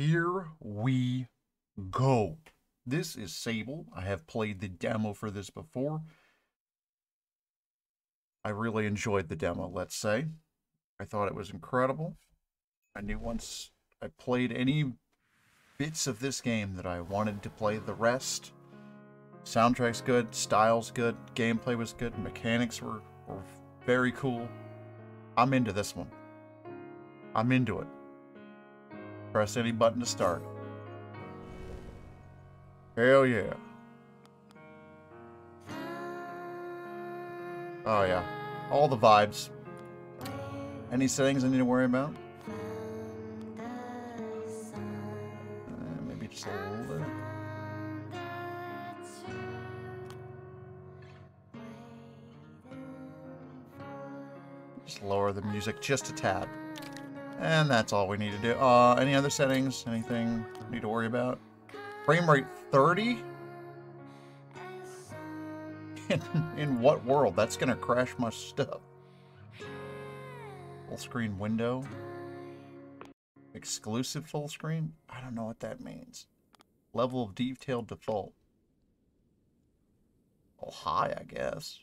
Here we go. This is Sable. I have played the demo for this before. I really enjoyed the demo, let's say. I thought it was incredible. I knew once I played any bits of this game that I wanted to play the rest. Soundtrack's good, style's good, gameplay was good, mechanics were very cool. I'm into this one. I'm into it. Press any button to start. Hell yeah. Oh yeah. All the vibes. Any settings I need to worry about? Maybe just a little bit. Just lower the music just a tad. And that's all we need to do. Any other settings? Anything need to worry about? Frame rate 30? In what world? That's gonna crash my stuff. Full screen window. Exclusive full screen? I don't know what that means. Level of detail default. Oh, high, I guess.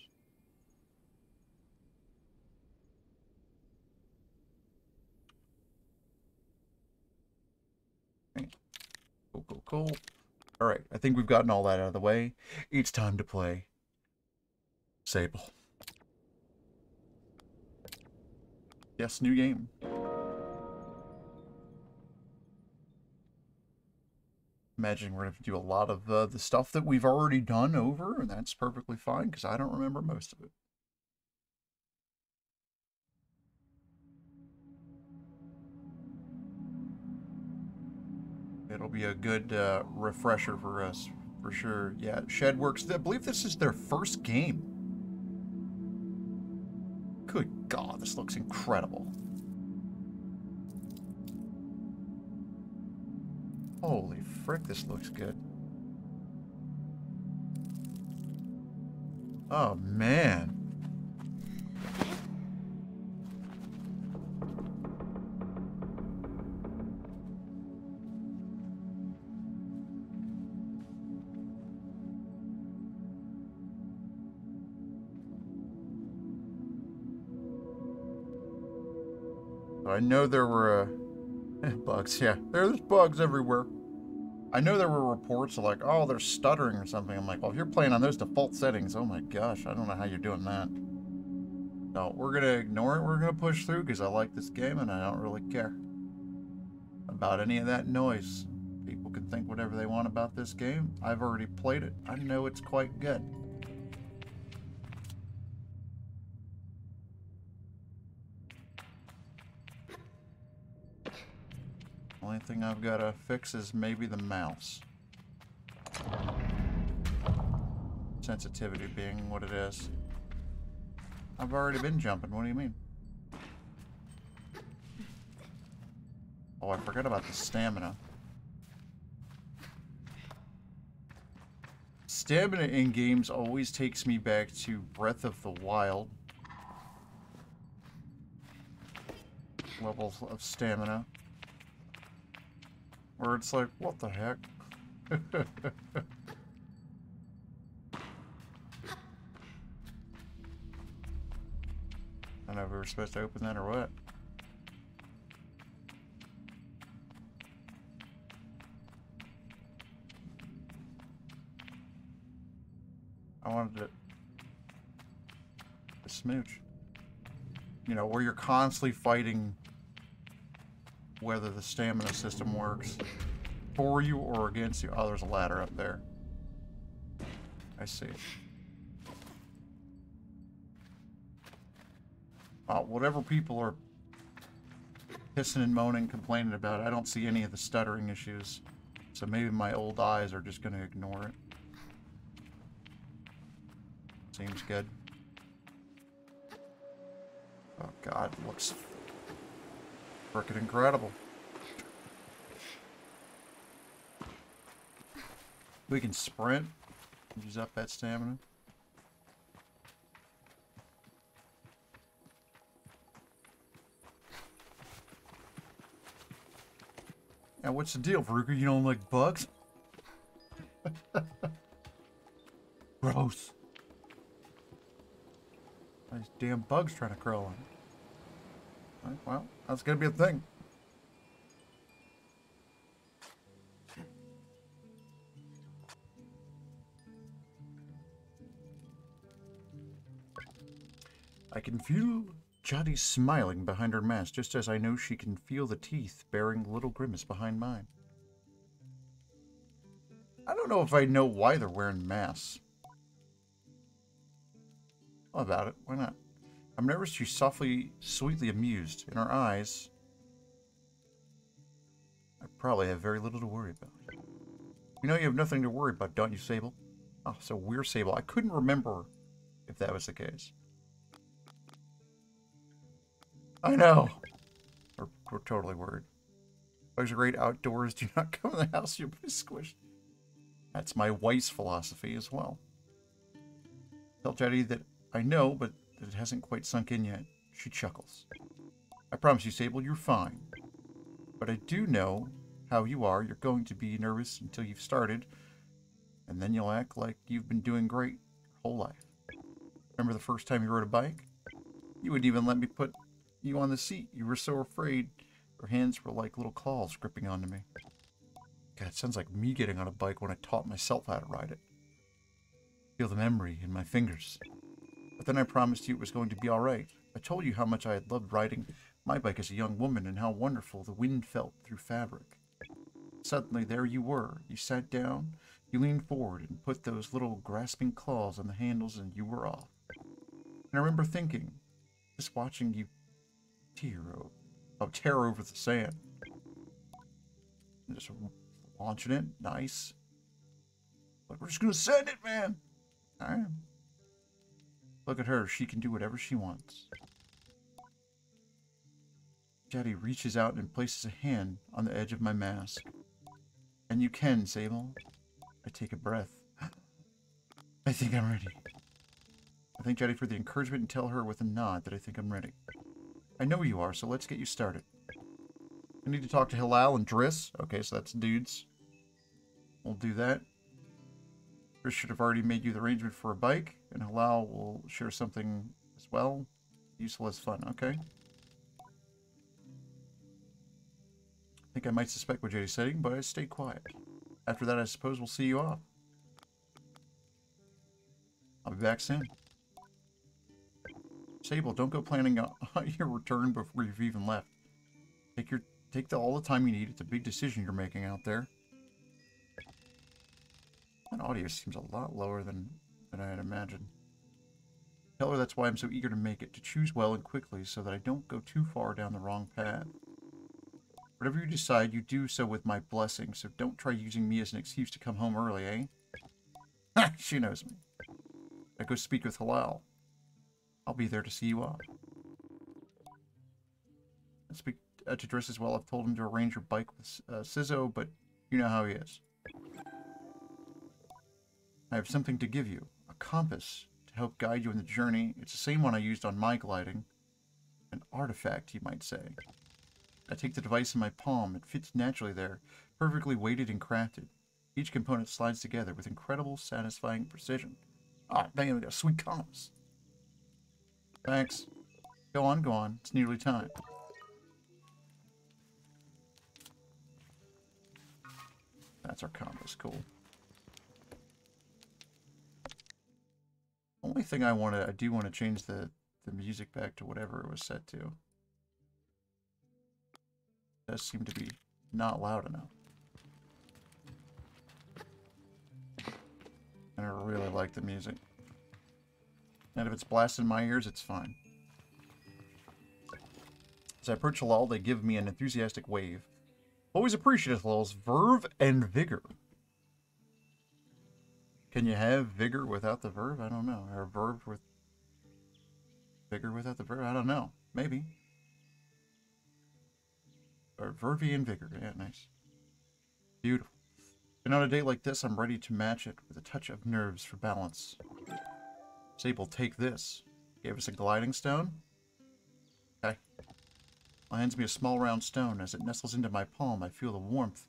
Cool, cool, cool. Alright, I think we've gotten all that out of the way. It's time to play Sable. Yes, new game. Imagine we're going to do a lot of the stuff that we've already done over, and that's perfectly fine, because I don't remember most of it. It'll be a good refresher for us, for sure. Yeah, Shedworks, I believe this is their first game. Good God, this looks incredible. Holy frick, this looks good. Oh, man. I know there were bugs, yeah. There's bugs everywhere. I know there were reports of like, oh, they're stuttering or something. I'm like, well, if you're playing on those default settings, oh my gosh, I don't know how you're doing that. No, we're going to ignore it. We're going to push through because I like this game and I don't really care about any of that noise. People can think whatever they want about this game. I've already played it. I know it's quite good. Only thing I've got to fix is maybe the mouse. Sensitivity being what it is. I've already been jumping. What do you mean? Oh, I forgot about the stamina. Stamina in games always takes me back to Breath of the Wild. Levels of stamina. Where it's like, what the heck? I don't know if we were supposed to open that or what. I wanted to smooch. You know, where you're constantly fighting whether the stamina system works for you or against you. Oh, there's a ladder up there. I see. Whatever people are pissing and moaning, complaining about, I don't see any of the stuttering issues. So maybe my old eyes are just going to ignore it. Seems good. Oh God, it looks frickin' incredible. We can sprint. Use up that stamina. Now, what's the deal, Veruca? You don't like bugs? Gross. These damn bugs trying to crawl on me. Right, well, that's gonna be a thing. I can feel Jody smiling behind her mask, just as I know she can feel the teeth bearing a little grimace behind mine. I don't know if I know why they're wearing masks. How about it? Why not? I'm nervous she's softly, sweetly amused. In her eyes, I probably have very little to worry about. You know you have nothing to worry about, don't you, Sable? Oh, so we're Sable. I couldn't remember if that was the case. I know. We're totally worried. Bugs are great outdoors. Do not come in the house. You'll be squished. That's my wife's philosophy as well. Tell Jetty that I know, but that it hasn't quite sunk in yet. She chuckles. I promise you, Sable, you're fine. But I do know how you are. You're going to be nervous until you've started, and then you'll act like you've been doing great your whole life. Remember the first time you rode a bike? You wouldn't even let me put you on the seat. You were so afraid. Your hands were like little claws gripping onto me. God, it sounds like me getting on a bike when I taught myself how to ride it. Feel the memory in my fingers. But then I promised you it was going to be all right. I told you how much I had loved riding my bike as a young woman and how wonderful the wind felt through fabric. Suddenly, there you were. You sat down, you leaned forward and put those little grasping claws on the handles and you were off. And I remember thinking, just watching you tear over the sand. And just launching it, nice. Like, we're just gonna send it, man. Alright. Look at her, she can do whatever she wants. Jetty reaches out and places a hand on the edge of my mask. And you can, Sable. I take a breath. I think I'm ready. I thank Jetty for the encouragement and tell her with a nod that I think I'm ready. I know you are, so let's get you started. I need to talk to Hilal and Driss. Okay, so that's dudes. We'll do that. Driss should have already made you the arrangement for a bike, and Hilal will share something as well. Useful as fun, okay? I think I might suspect what Jetty's saying, but I stay quiet. After that, I suppose we'll see you off. I'll be back soon. Sable, don't go planning on your return before you've even left. Take all the time you need. It's a big decision you're making out there. That audio seems a lot lower than I had imagined. Tell her that's why I'm so eager to make it, to choose well and quickly so that I don't go too far down the wrong path. Whatever you decide, you do so with my blessing, so don't try using me as an excuse to come home early, eh? Ha! She knows me. I go speak with Hilal. I'll be there to see you off. I speak to Driss as well. I've told him to arrange your bike with Sizzo, but you know how he is. I have something to give you. A compass to help guide you in the journey. It's the same one I used on my gliding. An artifact, you might say. I take the device in my palm. It fits naturally there, perfectly weighted and crafted. Each component slides together with incredible, satisfying precision. Ah, dang it, we got a sweet compass. Thanks. Go on, go on. It's nearly time. That's our compass. Cool. Only thing I do want to change the music back to whatever it was set to. It does seem to be not loud enough. And I really like the music. And if it's blasting my ears, it's fine. As I approach Hilal, they give me an enthusiastic wave. Always appreciate Hilal's verve and vigor. Can you have vigor without the verb? I don't know. Or verb with vigor without the verb? I don't know. Maybe. Or vervy and vigor. Yeah, nice. Beautiful. And on a day like this, I'm ready to match it with a touch of nerves for balance. Sable, take this. Gave us a gliding stone. Okay. Hands me a small round stone. As it nestles into my palm, I feel the warmth,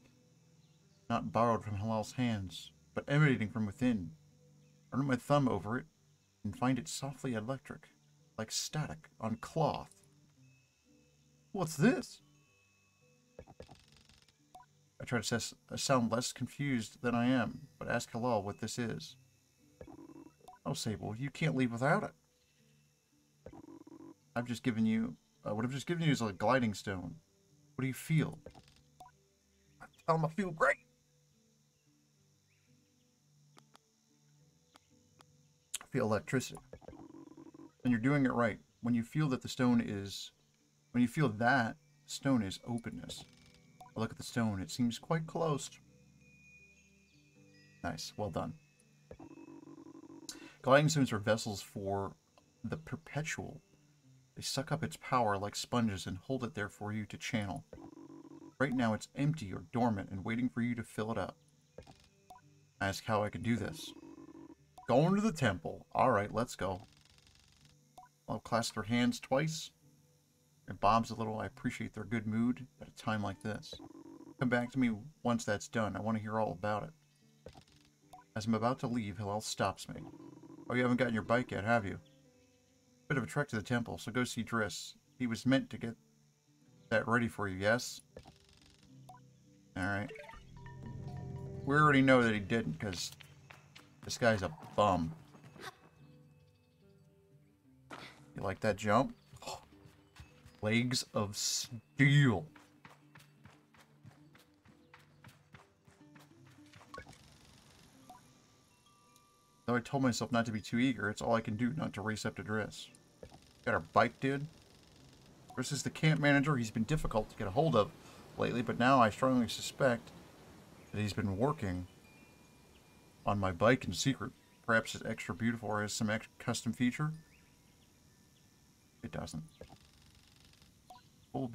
not borrowed from Hilal's hands, but emanating from within. I run my thumb over it and find it softly electric, like static on cloth. What's this? I try to sound less confused than I am, but ask Hilal what this is. Oh, Sable, you can't leave without it. I've just given you... what I've just given you is a gliding stone. What do you feel? I tell him I feel great. I feel electricity. And you're doing it right. When you feel that the stone is... When you feel that stone is openness. I look at the stone. It seems quite closed. Nice. Well done. Gliding stones are vessels for the perpetual. They suck up its power like sponges and hold it there for you to channel. Right now it's empty or dormant and waiting for you to fill it up. I ask how I can do this. Going to the temple. Alright, let's go. I'll clasp their hands twice. It bobs a little. I appreciate their good mood at a time like this. Come back to me once that's done. I want to hear all about it. As I'm about to leave, Hilal stops me. Oh, you haven't gotten your bike yet, have you? Bit of a trek to the temple, so go see Driss. He was meant to get that ready for you, yes? Alright. We already know that he didn't, because this guy's a bum. You like that jump? Oh. Legs of steel. Though I told myself not to be too eager, it's all I can do not to race up to Driss. Got our bike, dude. Driss is the camp manager. He's been difficult to get a hold of lately, but now I strongly suspect that he's been working on my bike in secret. Perhaps it's extra beautiful or has some custom feature. It doesn't. What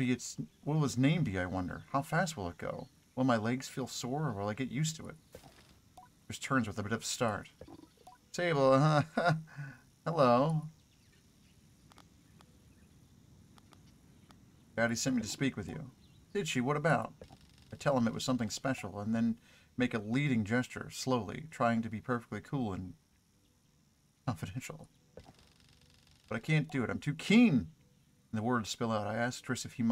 will his name be, I wonder? How fast will it go? Will my legs feel sore, or will I get used to it? Driss turns with a bit of a start. Sable, hello. Daddy sent me to speak with you. Did she? What about? I tell him it was something special, and then make a leading gesture, slowly, trying to be perfectly cool and confidential. But I can't do it. I'm too keen. And the words spill out. I asked Driss if he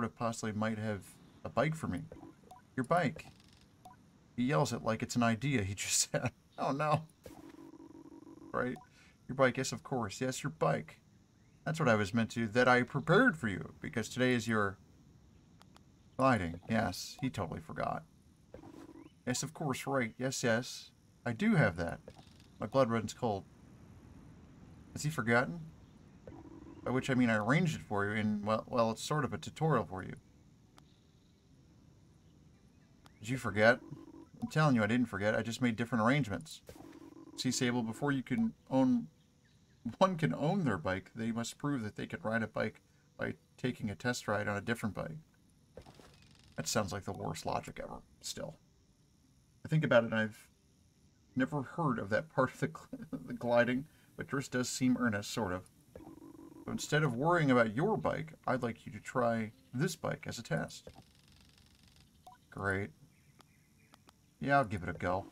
possibly might have a bike for me. Your bike. He yells it like it's an idea he just said. Oh no. Right? Your bike, yes, of course. Yes, your bike. That's what I was meant to, that I prepared for you, because today is your gliding. Yes, he totally forgot. Yes, of course, right. Yes, yes. I do have that. My blood runs cold. Has he forgotten? By which I mean I arranged it for you, and, well, it's sort of a tutorial for you. Did you forget? I'm telling you I didn't forget. I just made different arrangements. See, Sable, before one can own their bike, they must prove that they can ride a bike by taking a test ride on a different bike. That sounds like the worst logic ever, still. I think about it, and I've never heard of that part of the gliding, but Driss does seem earnest, sort of. So instead of worrying about your bike, I'd like you to try this bike as a test. Great. Yeah, I'll give it a go.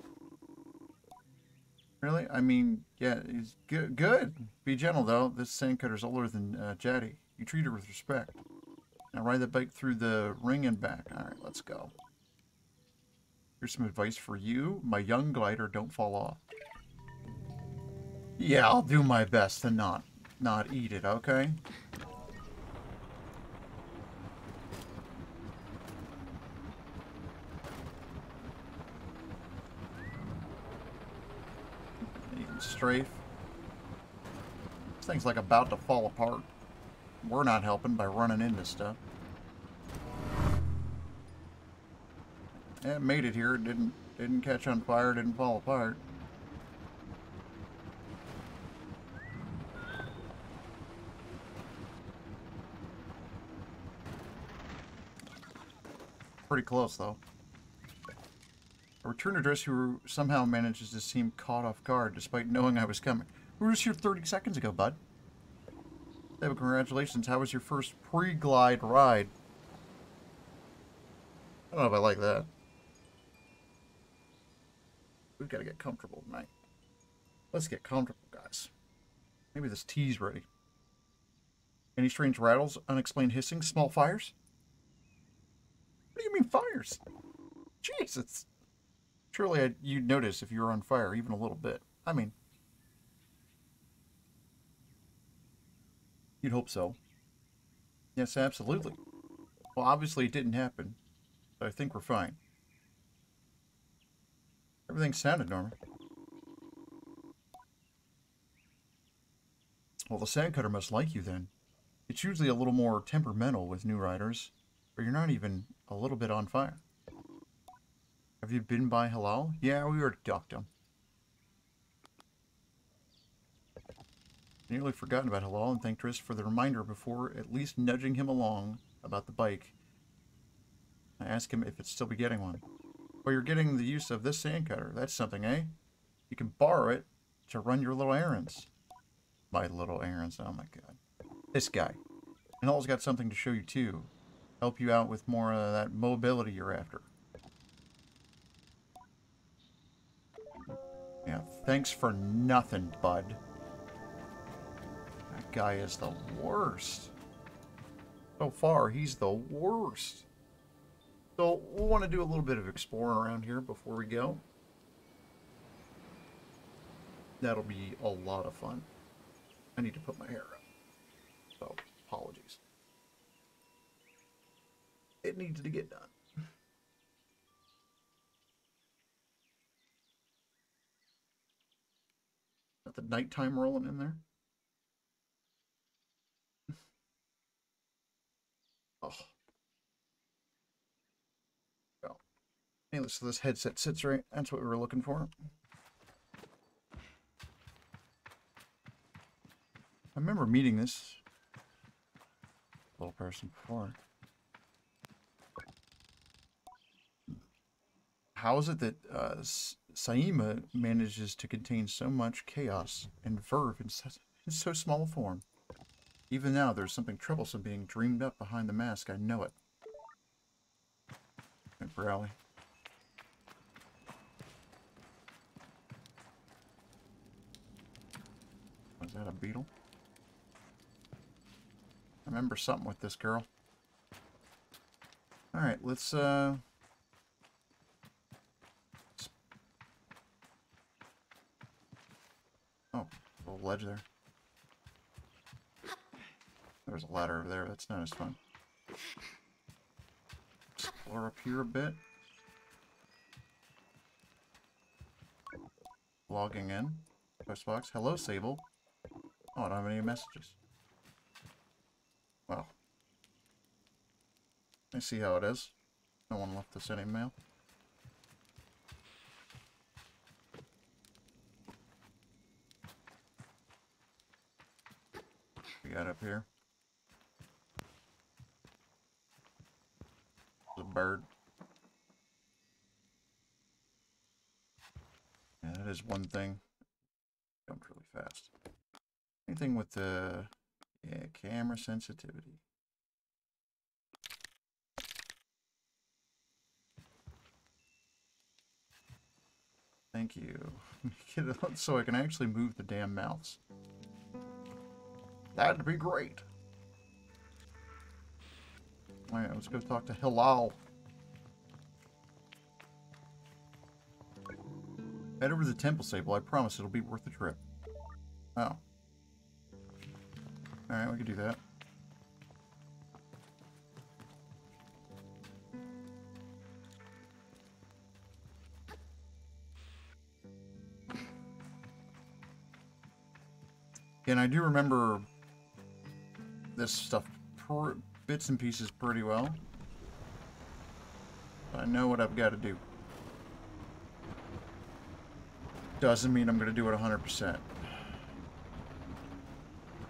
Really? I mean, yeah, he's good. Good. Be gentle, though. This sandcutter's older than Jaddy. You treat her with respect. Now ride the bike through the ring and back. All right, let's go. Here's some advice for you. My young glider, don't fall off. Yeah, I'll do my best to not eat it, okay? Strafe. This thing's like about to fall apart. We're not helping by running into stuff. Yeah, it made it here. It didn't catch on fire, didn't fall apart. Pretty close though. A return address who somehow manages to seem caught off guard despite knowing I was coming. We were just here 30 seconds ago, bud. Sable, congratulations. How was your first pre-glide ride? I don't know if I like that. We've got to get comfortable tonight. Let's get comfortable, guys. Maybe this tea's ready. Any strange rattles, unexplained hissing, small fires? What do you mean fires? Jesus. Surely you'd notice if you were on fire, even a little bit. I mean, you'd hope so. Yes, absolutely. Well, obviously it didn't happen, but I think we're fine. Everything sounded normal. Well, the sandcutter must like you then. It's usually a little more temperamental with new riders, but you're not even a little bit on fire. Have you been by Halal? Yeah, we already talked to him. Nearly forgotten about Halal and thanked Tris for the reminder before at least nudging him along about the bike. I asked him if it's still be getting one. Well, you're getting the use of this sandcutter. That's something, eh? You can borrow it to run your little errands. My little errands. Oh my god. This guy. And Halal's got something to show you too. Help you out with more of that mobility you're after. Yeah, thanks for nothing, bud. That guy is the worst. So far, he's the worst. So, we'll want to do a little bit of exploring around here before we go. That'll be a lot of fun. I need to put my hair up. So, apologies. It needs to get done. Got the nighttime rolling in there. Oh. Well. Anyway, so this headset sits right. That's what we were looking for. I remember meeting this little person before. How is it that Saima manages to contain so much chaos and verve in so small a form? Even now, there's something troublesome being dreamed up behind the mask. I know it. Temporarily. Was that a beetle? I remember something with this girl. Alright, let's, Oh, little ledge there. There's a ladder over there. That's not as fun. Explore up here a bit. Logging in. Postbox. Hello, Sable. Oh, I don't have any messages. Well. I see how it is. No one left us any mail. We got up here. There's a bird. Yeah, that is one thing. Jumped really fast. Anything with the camera sensitivity. Thank you. Get it on so I can actually move the damn mouse. That'd be great. Alright, let's go talk to Hilal. Head over to the temple, Sable. I promise it'll be worth the trip. Oh. Alright, we can do that. And I do remember this stuff, bits and pieces, pretty well. I know what I've got to do. Doesn't mean I'm going to do it 100%.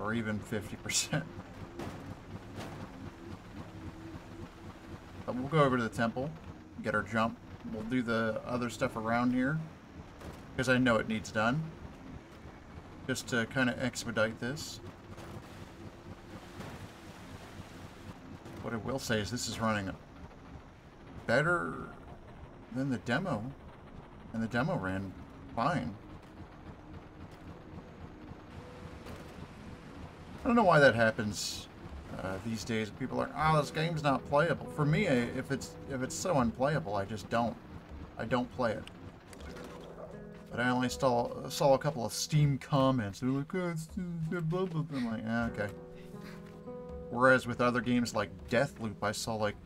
Or even 50%. But we'll go over to the temple, get our jump. We'll do the other stuff around here, because I know it needs done. Just to kind of expedite this. What I will say is this is running better than the demo. And the demo ran fine. I don't know why that happens these days. People are, oh, this game's not playable. For me, if it's so unplayable, I just don't. I don't play it. But I only saw a couple of Steam comments. They're like, oh, it's blah, blah, blah. I'm like, yeah, okay. Whereas with other games like Deathloop, I saw like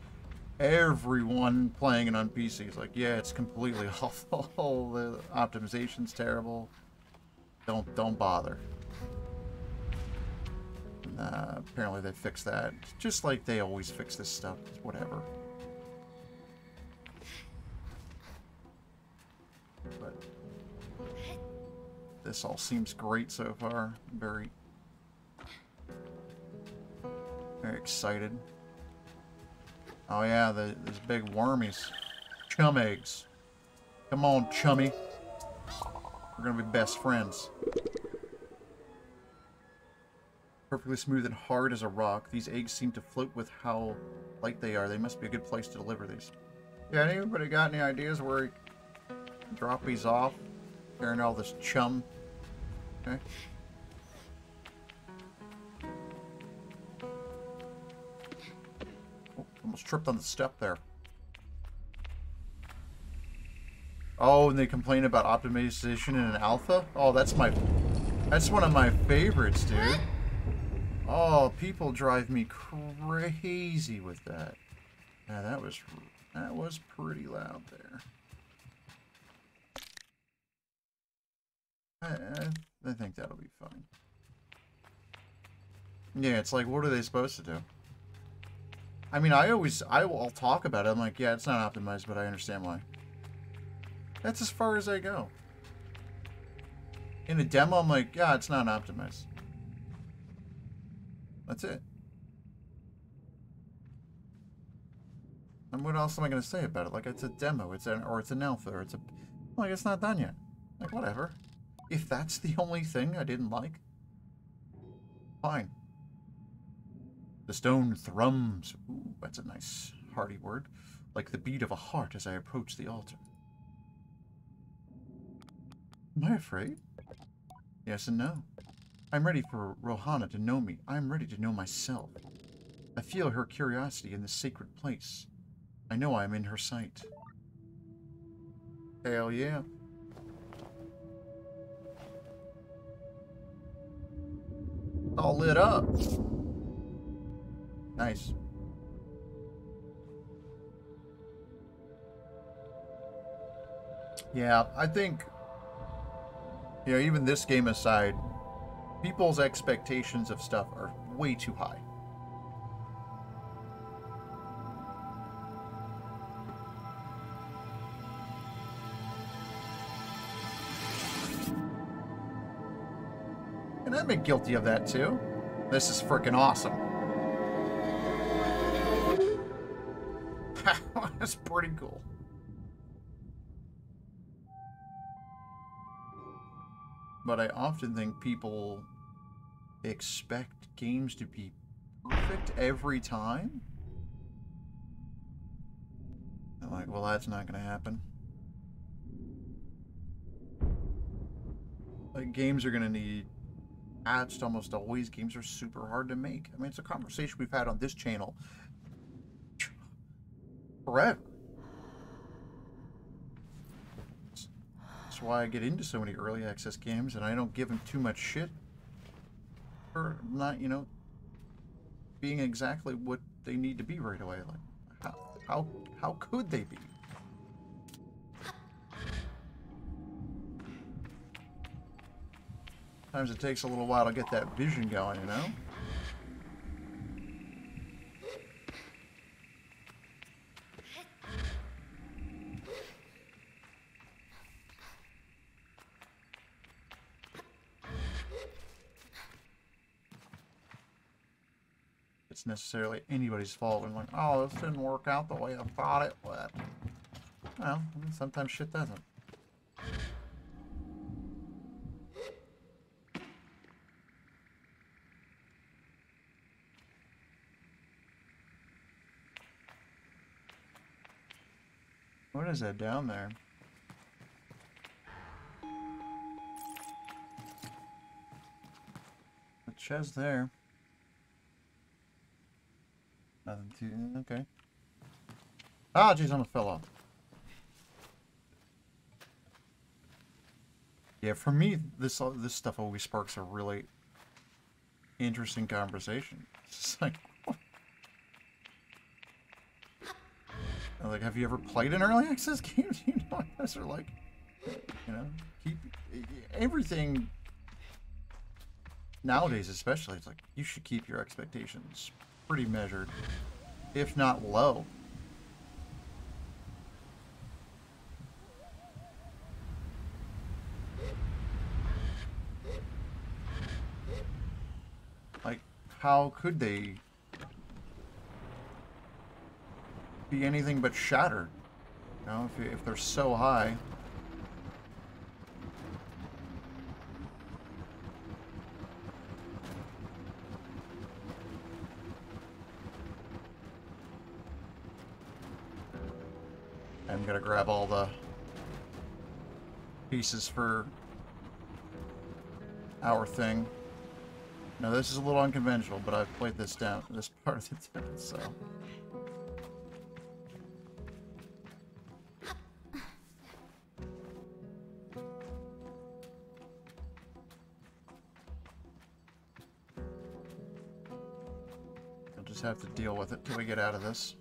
everyone playing it on PC. It's like, yeah, it's completely awful. The optimization's terrible. Don't bother. Apparently they fixed that. Just like they always fix this stuff. Whatever. But this all seems great so far. Very excited. Oh yeah, these big wormies. Chum eggs. Come on, chummy. We're gonna be best friends. Perfectly smooth and hard as a rock. These eggs seem to float with how light they are. They must be a good place to deliver these. Yeah, anybody got any ideas where you can drop these off? Carrying all this chum. Okay. Oh, almost tripped on the step there. Oh, and they complain about optimization in an alpha? Oh, that's one of my favorites, dude. Oh, people drive me crazy with that. Yeah, that was pretty loud there. I think that'll be fine. Yeah, it's like, what are they supposed to do? I mean, I'll talk about it. I'm like, yeah, it's not optimized, but I understand why. That's as far as I go. In a demo, I'm like, yeah, it's not optimized. That's it. And what else am I going to say about it? Like, it's a demo, it's an alpha, or it's a... Like, it's not done yet. Like, whatever. If that's the only thing I didn't like, fine. The stone thrums. Ooh, that's a nice, hearty word. Like the beat of a heart as I approach the altar. Am I afraid? Yes and no. I'm ready for Rohana to know me. I'm ready to know myself. I feel her curiosity in this sacred place. I know I'm in her sight. Hell yeah. All lit up. Nice. Yeah, I think, you know, even this game aside, people's expectations of stuff are way too high. And I've been guilty of that too. This is freaking awesome. That's pretty cool. But I often think people expect games to be perfect every time. I'm like, well, that's not going to happen. Like, games are going to need patched almost always. Games are super hard to make. I mean, it's a conversation we've had on this channel forever. That's why I get into so many early access games, and I don't give them too much shit for not, you know, being exactly what they need to be right away. Like, how could they be? Sometimes it takes a little while to get that vision going, you know? It's necessarily anybody's fault when like, oh, this didn't work out the way I thought it would. Well, sometimes shit doesn't. What is that down there? The chest there. Nothing too... Okay. Ah, jeez, almost fell off. Yeah, for me, this stuff always sparks a really interesting conversation. It's just like, have you ever played an early access game? You know, guys are like, you know, keep everything nowadays, especially. It's like you should keep your expectations pretty measured, if not low. Like, how could they be anything but shattered? You know, if they're so high. I'm gonna grab all the pieces for our thing. Now this is a little unconventional, but I've played this down, this part of the town, so. I'll just have to deal with it till we get out of this.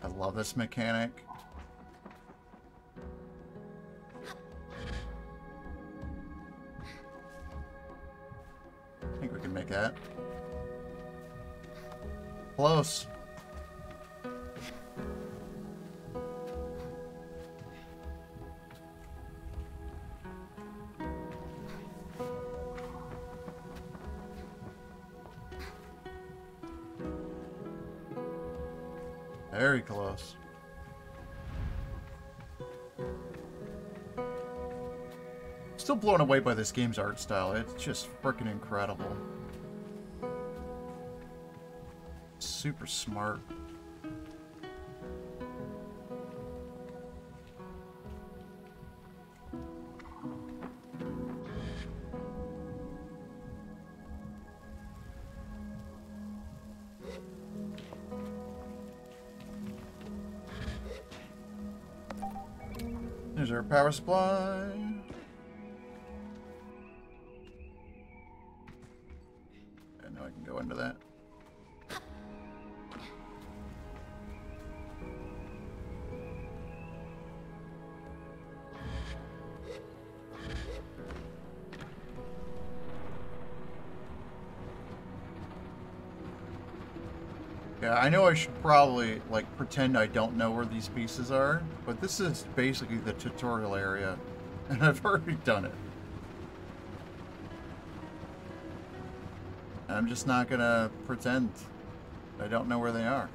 I love this mechanic. I think we can make that. Close. Very close. Still blown away by this game's art style. It's just freaking incredible. Super smart. There's our power supply. And now I can go into that. Yeah, I know I should probably, like, pretend I don't know where these pieces are, but this is basically the tutorial area, and I've already done it. I'm just not gonna pretend I don't know where they are.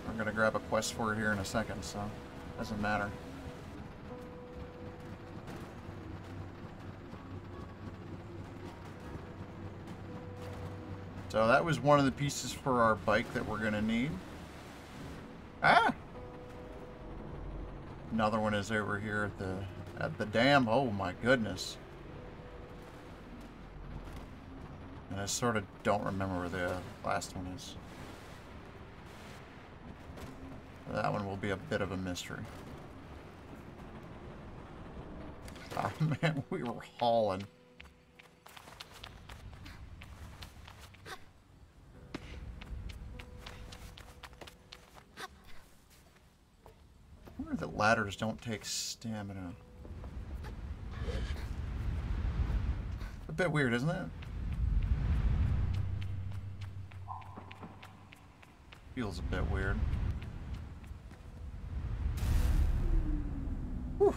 I'm gonna grab a quest for it here in a second, so it doesn't matter. So that was one of the pieces for our bike that we're gonna need. Ah! Another one is over here at the dam. Oh my goodness. And I sort of don't remember where the last one is. That one will be a bit of a mystery. Oh man, we were hauling. I wonder that ladders don't take stamina. A bit weird, isn't it? Feels a bit weird. Whew.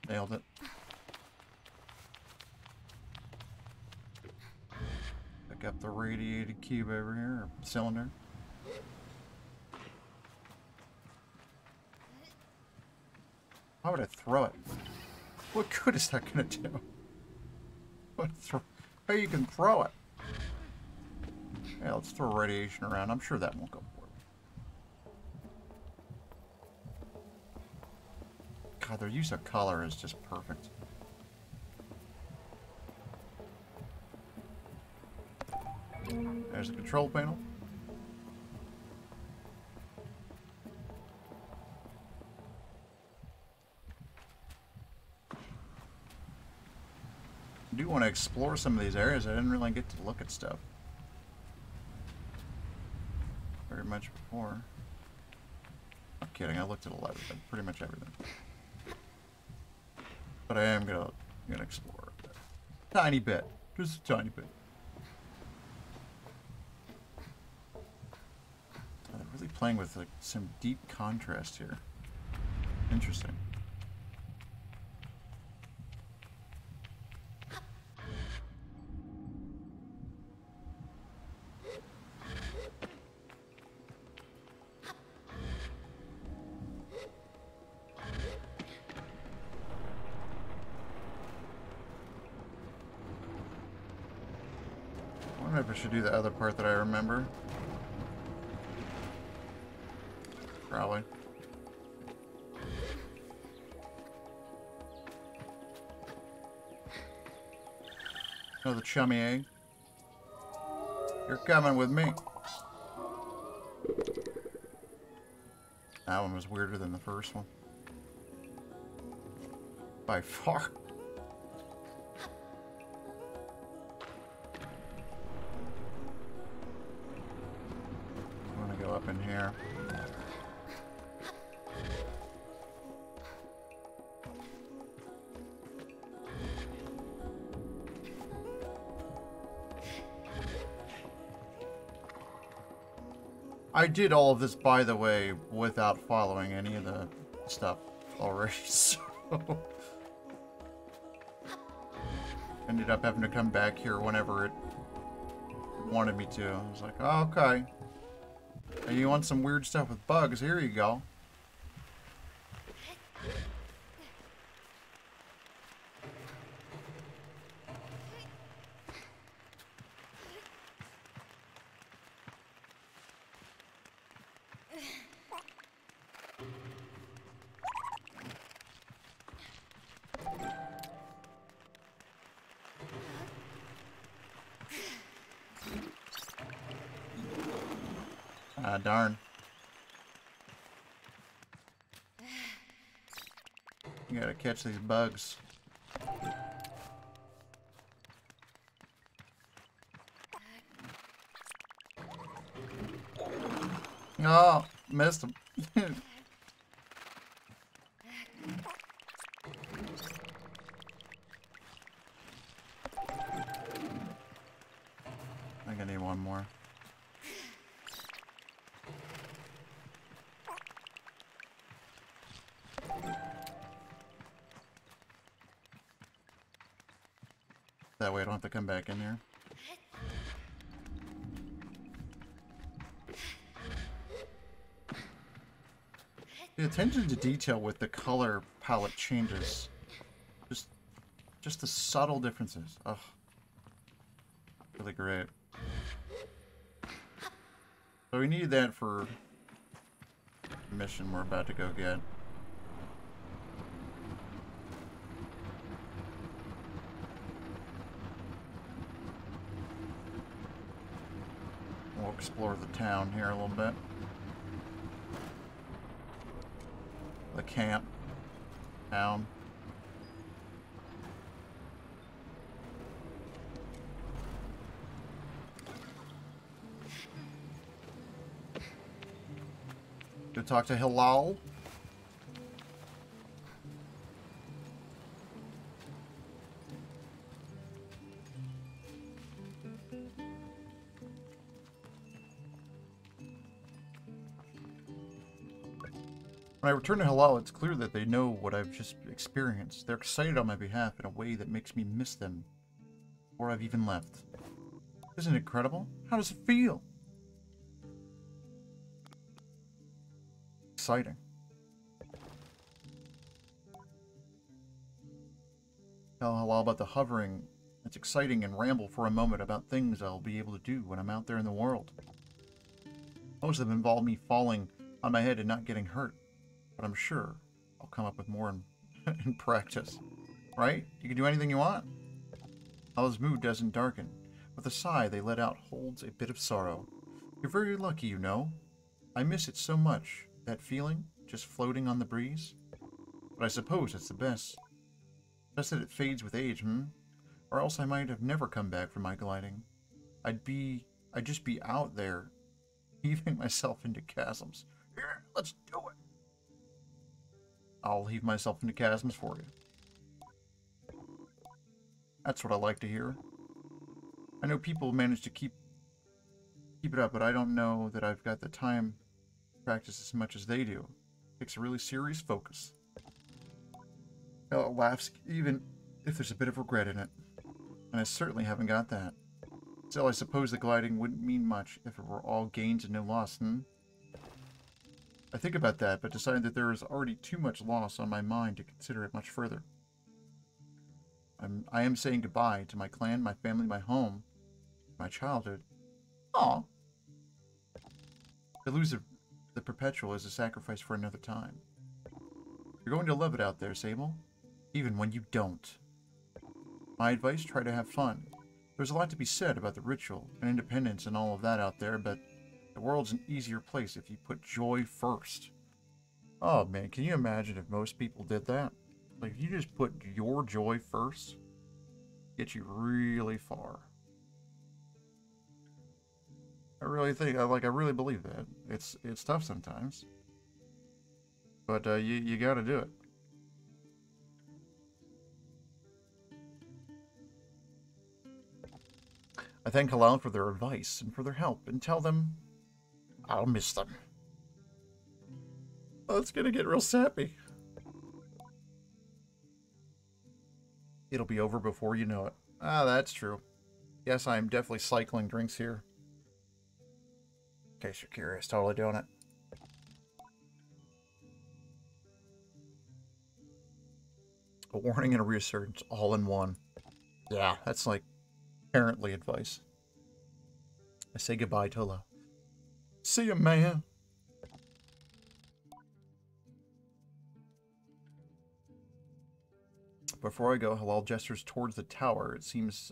Nailed it. Pick up the radiated cube over here, or cylinder. Why would I throw it? What good is that gonna do? What how you can throw it? Yeah, let's throw radiation around. I'm sure that won't go poorly. God, their use of color is just perfect. There's the control panel. I do want to explore some of these areas. I didn't really get to look at stuff very much before. I'm kidding. I looked at a lot of them, pretty much everything. But I am gonna explore a tiny bit, just a tiny bit. They're really playing with like some deep contrast here. Interesting. I wonder if I should do the other part that I remember. Probably. Oh, the chummy egg. You're coming with me. That one was weirder than the first one. By far. I'm gonna go up in here. I did all of this, by the way, without following any of the stuff already, so... ended up having to come back here whenever it wanted me to. I was like, oh, okay. And you want some weird stuff with bugs? Here you go. Ah, darn. You gotta catch these bugs. Oh, missed him. I think I need one more. That way I don't have to come back in here. The attention to detail with the color palette changes. Just the subtle differences. Ugh. Really great. So we need that for the mission we're about to go get. We'll explore the town here a little bit. The camp. Town. Go talk to Hilal. When I return to Halal, it's clear that they know what I've just experienced. They're excited on my behalf in a way that makes me miss them before I've even left. Isn't it incredible? How does it feel? Exciting. Tell Halal about the hovering. It's exciting, and ramble for a moment about things I'll be able to do when I'm out there in the world. Most of them involve me falling on my head and not getting hurt, but I'm sure I'll come up with more in practice. Right? You can do anything you want. Hala's mood doesn't darken. With a sigh they let out holds a bit of sorrow. You're very lucky, you know. I miss it so much, that feeling, just floating on the breeze. But I suppose it's the best. Just that it fades with age, Or else I might have never come back from my gliding. I'd just be out there, heaving myself into chasms. Here, let's do it. I'll heave myself into chasms for you. That's what I like to hear. I know people manage to keep it up, but I don't know that I've got the time to practice as much as they do. It takes a really serious focus. It laughs even if there's a bit of regret in it. And I certainly haven't got that. Still, I suppose the gliding wouldn't mean much if it were all gains and no loss, I think about that, but decide that there is already too much loss on my mind to consider it much further. I am saying goodbye to my clan, my family, my home, my childhood. Aw. To lose the perpetual is a sacrifice for another time. You're going to love it out there, Sable. Even when you don't. My advice, try to have fun. There's a lot to be said about the ritual and independence and all of that out there, but the world's an easier place if you put joy first. Oh man, can you imagine if most people did that? Like, if you just put your joy first, get you really far. I really think, I really believe that. It's tough sometimes. But you gotta do it. I thank Halal for their advice and for their help, and tell them I'll miss them. Oh, it's gonna get real sappy. It'll be over before you know it. Ah, that's true. Yes, I am definitely cycling drinks here. In case you're curious, totally doing it. A warning and a reassurance all in one. Yeah, that's like parently advice. I say goodbye to Halal. See you, man. Before I go, Halal gestures towards the tower. It seems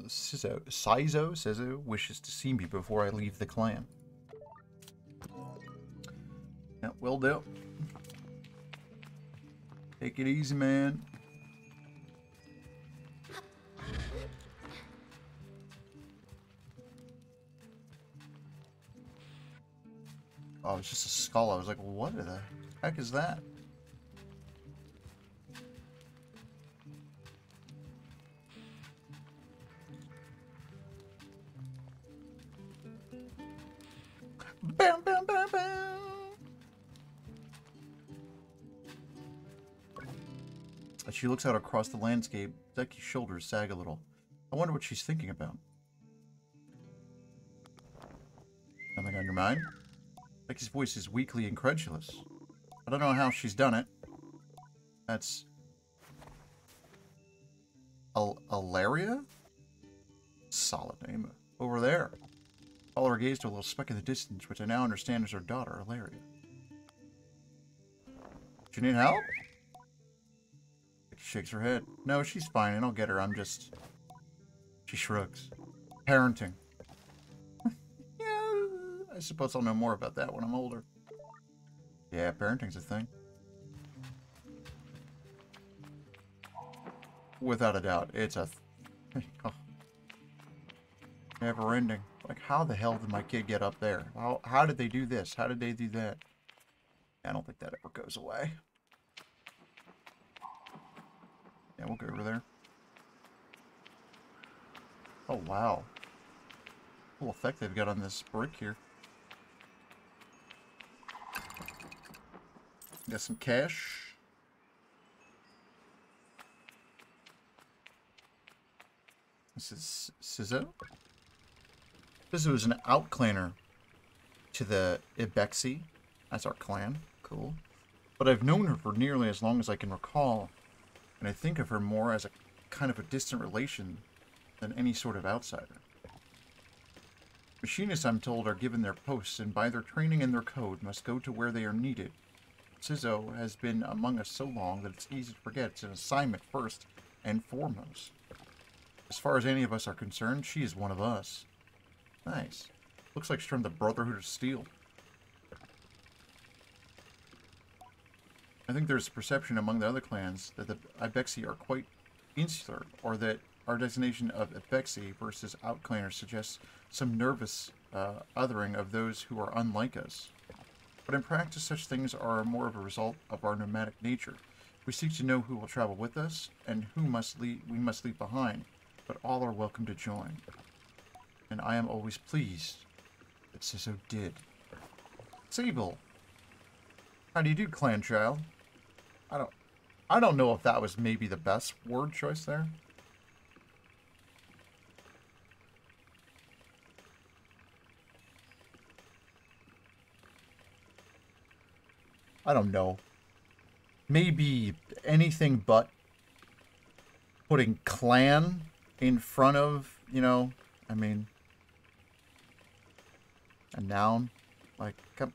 Sizo wishes to see me before I leave the clan. Yeah, will do. Take it easy, man. Oh, it's just a skull. I was like, what the heck is that? Bam, bam, bam, bam. As she looks out across the landscape, Zeki's shoulders sag a little. I wonder what she's thinking about. Something on your mind? Zeki's voice is weakly incredulous. I don't know how she's done it. That's... Alaria? Solid name. Over there. Follow her gaze to a little speck in the distance, which I now understand is her daughter, Alaria. Do you need help? She shakes her head. No, she's fine, and I'll get her. I'm just... She shrugs. Parenting. Yeah, I suppose I'll know more about that when I'm older. Yeah, parenting's a thing. Without a doubt, it's a... Oh. Never ending. Like, how the hell did my kid get up there? How did they do this? How did they do that? I don't think that ever goes away. Yeah, we'll go over there. Oh, wow. Cool effect they've got on this brick here. Got some cash. This is Sizzo. Sizzo is an outclanner to the Ibexi. That's our clan. Cool. But I've known her for nearly as long as I can recall, and I think of her more as a kind of a distant relation than any sort of outsider. Machinists, I'm told, are given their posts, and by their training and their code, must go to where they are needed. Sizzo has been among us so long that it's easy to forget it's an assignment first and foremost. As far as any of us are concerned, she is one of us. Nice. Looks like she's from the Brotherhood of Steel. I think there's a perception among the other clans that the Ibexi are quite insular, or that our designation of Ibexi versus outclanners suggests some nervous othering of those who are unlike us. But in practice, such things are more of a result of our nomadic nature. We seek to know who will travel with us and who we must leave behind, but all are welcome to join. And I am always pleased that Sizzo did. Sable, how do you do, clan child? I don't know if that was maybe the best word choice there. I don't know. Maybe anything but putting clan in front of, you know, I mean, a noun. Like, come.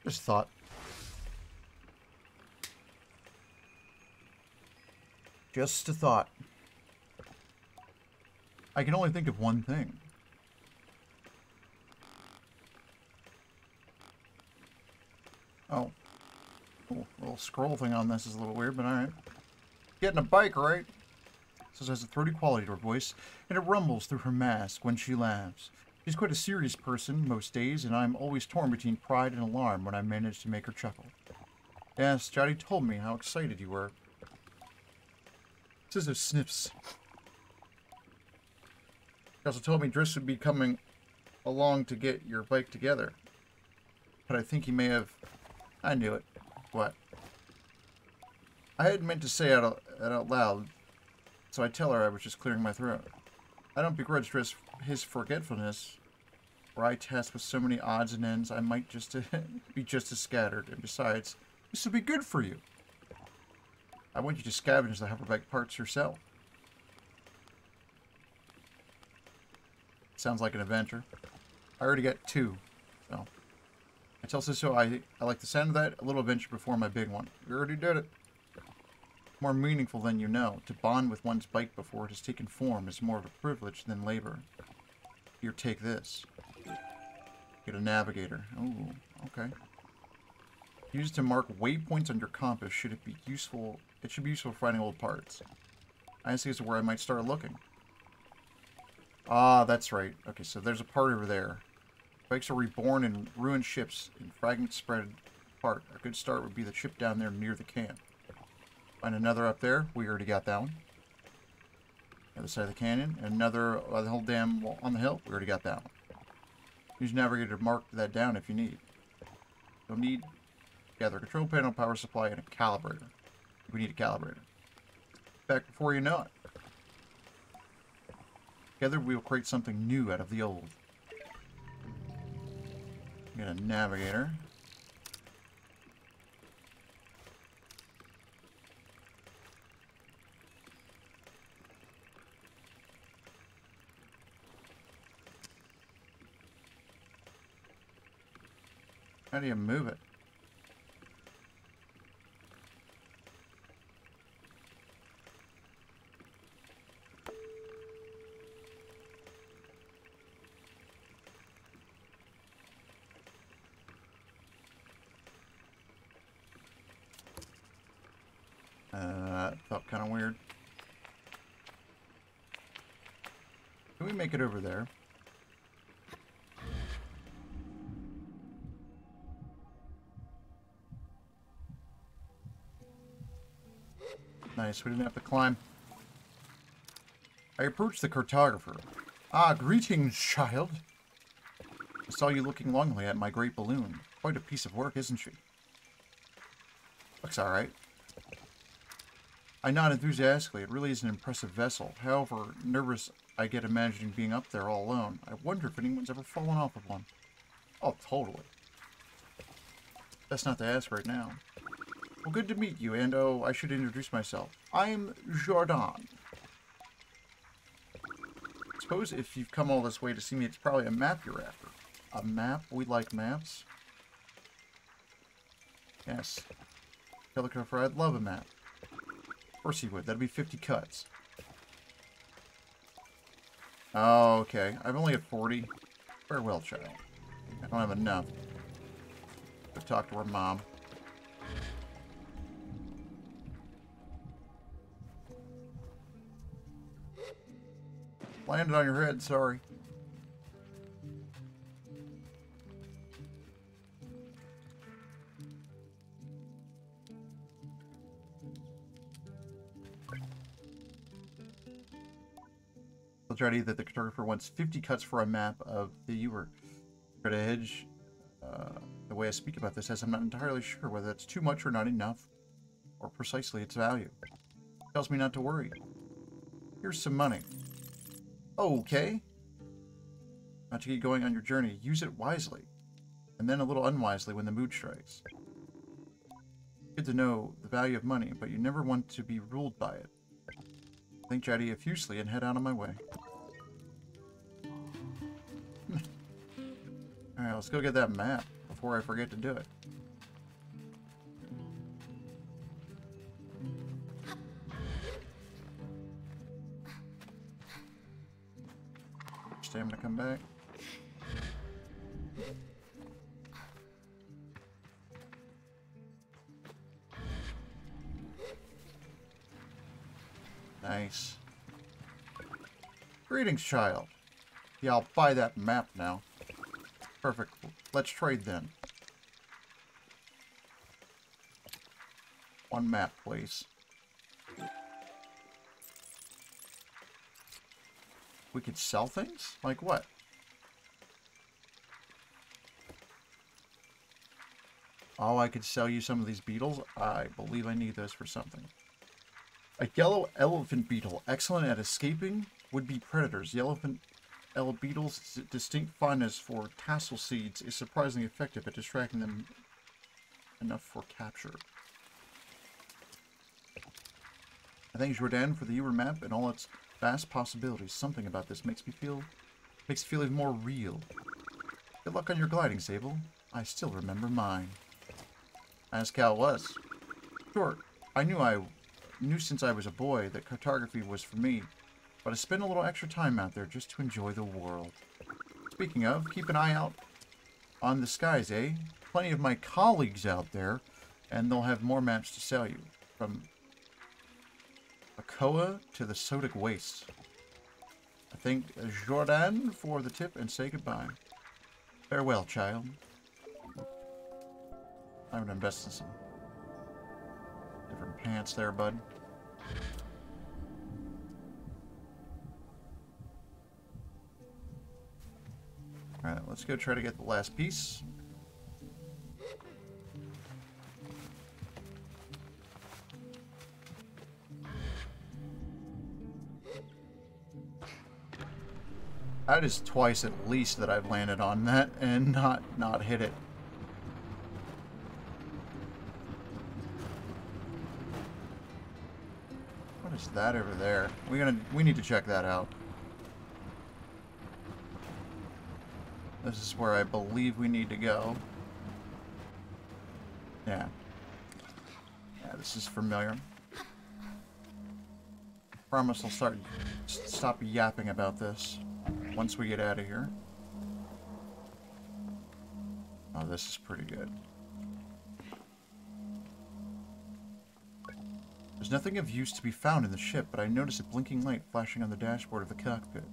Just thought. Just a thought. I can only think of one thing. Oh. Little scroll thing on this is a little weird, but alright. Getting a bike, right? This has a throaty quality to her voice, and it rumbles through her mask when she laughs. She's quite a serious person most days, and I'm always torn between pride and alarm when I manage to make her chuckle. Yes, Jotty told me how excited you were. Sizzo sniffs. He also told me Driss would be coming along to get your bike together. But I think he may have... I knew it. What? I hadn't meant to say it out loud, so I tell her I was just clearing my throat. I don't begrudge Driss his forgetfulness. Were I tasked with so many odds and ends, I might just be just as scattered. And besides, this would be good for you. I want you to scavenge the hoverbike parts yourself. Sounds like an adventure. I already got 2, so... I tell Sizzo I like the sound of that, a little adventure before my big one. We already did it. More meaningful than you know. To bond with one's bike before it has taken form is more of a privilege than labor. Here, take this. Get a navigator. Oh, okay. Use it to mark waypoints on your compass. Should it be useful? It should be useful for finding old parts. I see as to where I might start looking. Ah, that's right. Okay, so there's a part over there. Bikes are reborn in ruined ships, and fragments spread apart. A good start would be the ship down there near the camp. Find another up there. We already got that one. The other side of the canyon. And another the whole dam on the hill. We already got that one. Use Navigator to mark that down if you need. You'll need gather a control panel, power supply, and a calibrator. We need a calibrator. Back before you know it. Together we will create something new out of the old. Get a navigator. How do you move it? Felt kind of weird. Can we make it over there? Nice, we didn't have to climb. I approached the cartographer. Ah, greetings, child. I saw you looking longingly at my great balloon. Quite a piece of work, isn't she? Looks alright. I nod enthusiastically. It really is an impressive vessel. However, nervous I get imagining being up there all alone. I wonder if anyone's ever fallen off of one. Oh, totally. Best not to ask right now. Well, good to meet you, and oh, I should introduce myself. I'm Jordan. Suppose if you've come all this way to see me, it's probably a map you're after. A map? We like maps. Yes. Telegrapher, I'd love a map. Of course he would. That'd be 50 cuts. Oh, okay. I've only got 40. Farewell, child. I don't have enough. Go talk to her mom. Landed on your head, sorry. I'll try to that the cartographer wants 50 cuts for a map of the Ewer. Try to hedge the way I speak about this, as I'm not entirely sure whether that's too much or not enough, or precisely its value. It tells me not to worry. Here's some money. Okay. Not to get going on your journey, use it wisely, and then a little unwisely when the mood strikes. Good to know the value of money, but you never want to be ruled by it. Think Jaddy effusively and head out on my way. Alright, let's go get that map before I forget to do it. Stamina come back. Nice. Greetings, child. Yeah, I'll buy that map now. Perfect. Let's trade then. One map, please. We could sell things? Like what? Oh, I could sell you some of these beetles? I believe I need those for something. A yellow elephant beetle, excellent at escaping would-be predators. The elephant beetle's distinct fondness for tassel seeds is surprisingly effective at distracting them enough for capture. I thank Jordan for the Ewer map and all its vast possibilities. Something about this makes it feel even more real. Good luck on your gliding, Sable. I still remember mine. Ask how it was. Sure, I knew since I was a boy that cartography was for me, but I spent a little extra time out there just to enjoy the world. Speaking of, keep an eye out on the skies, eh? Plenty of my colleagues out there, and they'll have more maps to sell you. From Akoa to the Sodic Wastes. I thank Jordan for the tip and say goodbye. Farewell, child. I'm gonna invest in some different pants there, bud. Alright, let's go try to get the last piece. That is twice at least that I've landed on that and not hit it. What is that over there? We need to check that out. This is where I believe we need to go. Yeah. Yeah, this is familiar. Promise I'll stop yapping about this once we get out of here. Oh, this is pretty good. There's nothing of use to be found in the ship, but I notice a blinking light flashing on the dashboard of the cockpit.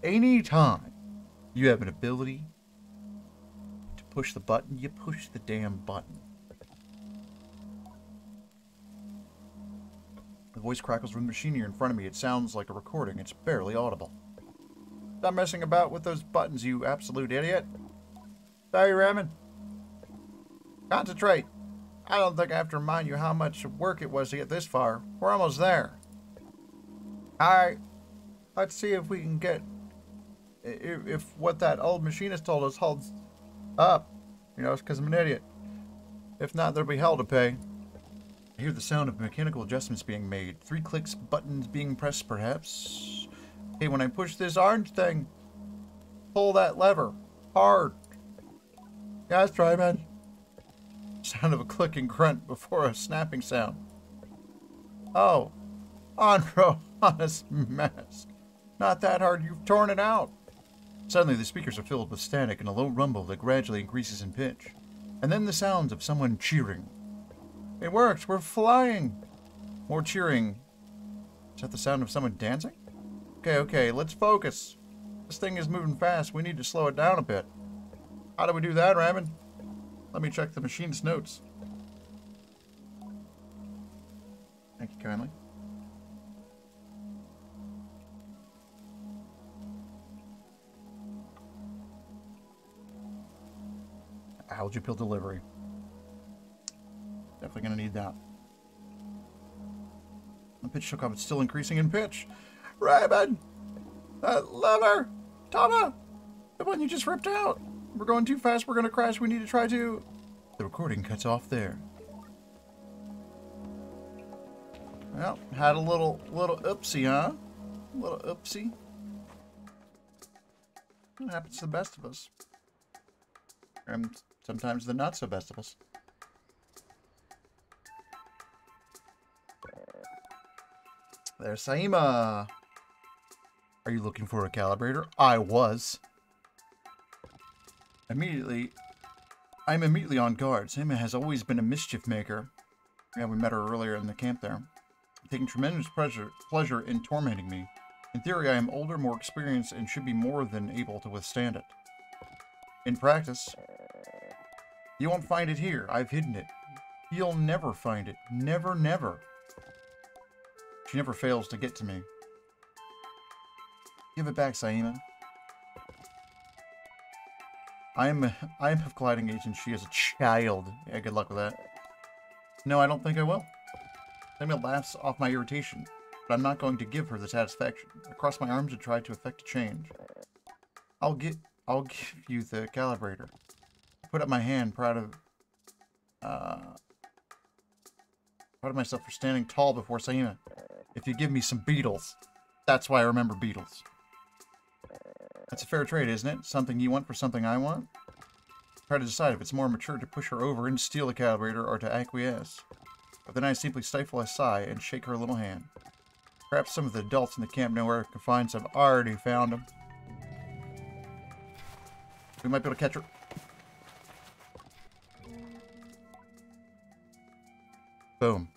Anytime you have an ability to push the button, you push the damn button. The voice crackles from the machinery in front of me. It sounds like a recording. It's barely audible. Stop messing about with those buttons, you absolute idiot. Sorry, Raymond. Concentrate. I don't think I have to remind you how much work it was to get this far. We're almost there. Alright. Let's see if we can get... If what that old machinist told us holds up. You know, it's because I'm an idiot. If not, there'll be hell to pay. I hear the sound of mechanical adjustments being made. 3 clicks, buttons being pressed, perhaps. Okay, when I push this orange thing, pull that lever. Hard. Yeah, let's try, man. Sound of a clicking grunt before a snapping sound. Oh. Andro, honest mask. Not that hard, you've torn it out. Suddenly the speakers are filled with static and a low rumble that gradually increases in pitch. And then the sounds of someone cheering. It works, we're flying. More cheering. Is that the sound of someone dancing? Okay, let's focus. This thing is moving fast, we need to slow it down a bit. How do we do that, Raymond? Let me check the machine's notes. Thank you kindly. Algae pill delivery. Definitely gonna need that. The pitch shook off. It's still increasing in pitch. Raymond! That lever! Tama! The one you just ripped out! We're going too fast, we're gonna crash, we need to try to... The recording cuts off there. Well, had a little oopsie, huh? A little oopsie. It happens to the best of us. And sometimes the not so best of us. There's Saima. Are you looking for a calibrator? I was. I'm immediately on guard. Saima has always been a mischief maker. Yeah, we met her earlier in the camp there. Taking tremendous pleasure in tormenting me. In theory, I am older, more experienced, and should be more than able to withstand it. In practice, you won't find it here. I've hidden it. You'll never find it. Never, never. She never fails to get to me. Give it back, Saima. I am of gliding age and she is a child. Yeah, good luck with that. No, I don't think I will. Saima laughs off my irritation, but I'm not going to give her the satisfaction. I cross my arms and try to effect a change. I'll give you the calibrator. I put up my hand, proud of myself for standing tall before Saima. If you give me some beetles. That's why I remember beetles. That's a fair trade, isn't it? Something you want for something I want? Try to decide if it's more mature to push her over and steal the calibrator or to acquiesce. But then I simply stifle a sigh and shake her little hand. Perhaps some of the adults in the camp know where I can find some. Already found them. We might be able to catch her. Boom.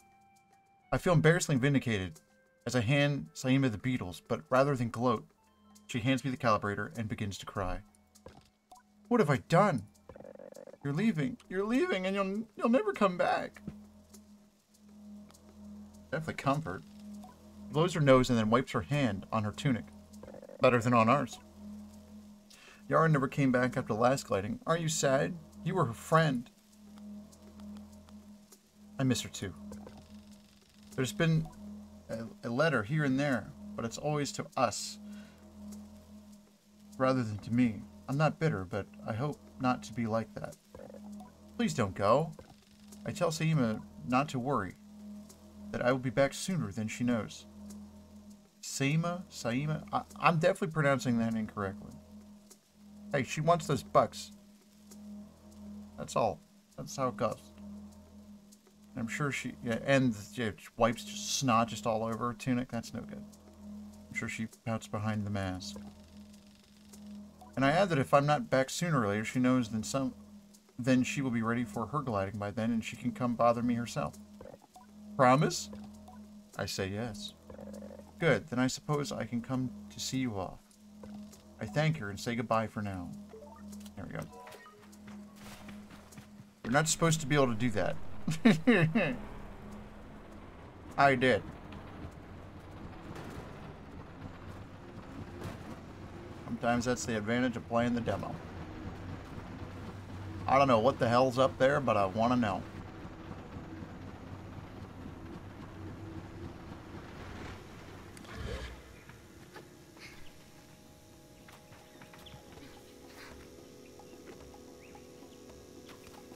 I feel embarrassingly vindicated as I hand Saima the beetles, but rather than gloat, she hands me the calibrator and begins to cry. What have I done? You're leaving, and you'll never come back. Definitely comfort. She blows her nose and then wipes her hand on her tunic. Better than on ours. Yara never came back after the last gliding. Aren't you sad? You were her friend. I miss her too. There's been a letter here and there, but it's always to us rather than to me. I'm not bitter, but I hope not to be like that. Please don't go. I tell Saima not to worry, that I will be back sooner than she knows. Saima? I'm definitely pronouncing that incorrectly. Hey, she wants those bucks. That's all. That's how it goes. I'm sure she... Yeah, and yeah, wipes just snot just all over her tunic. That's no good. I'm sure she pouts behind the mask. And I add that if I'm not back sooner or later, she knows then she will be ready for her gliding by then, and she can come bother me herself. Promise? I say yes. Good, then I suppose I can come to see you off. I thank her and say goodbye for now. There we go. You're not supposed to be able to do that. I did. Sometimes that's the advantage of playing the demo. I don't know what the hell's up there, but I want to know.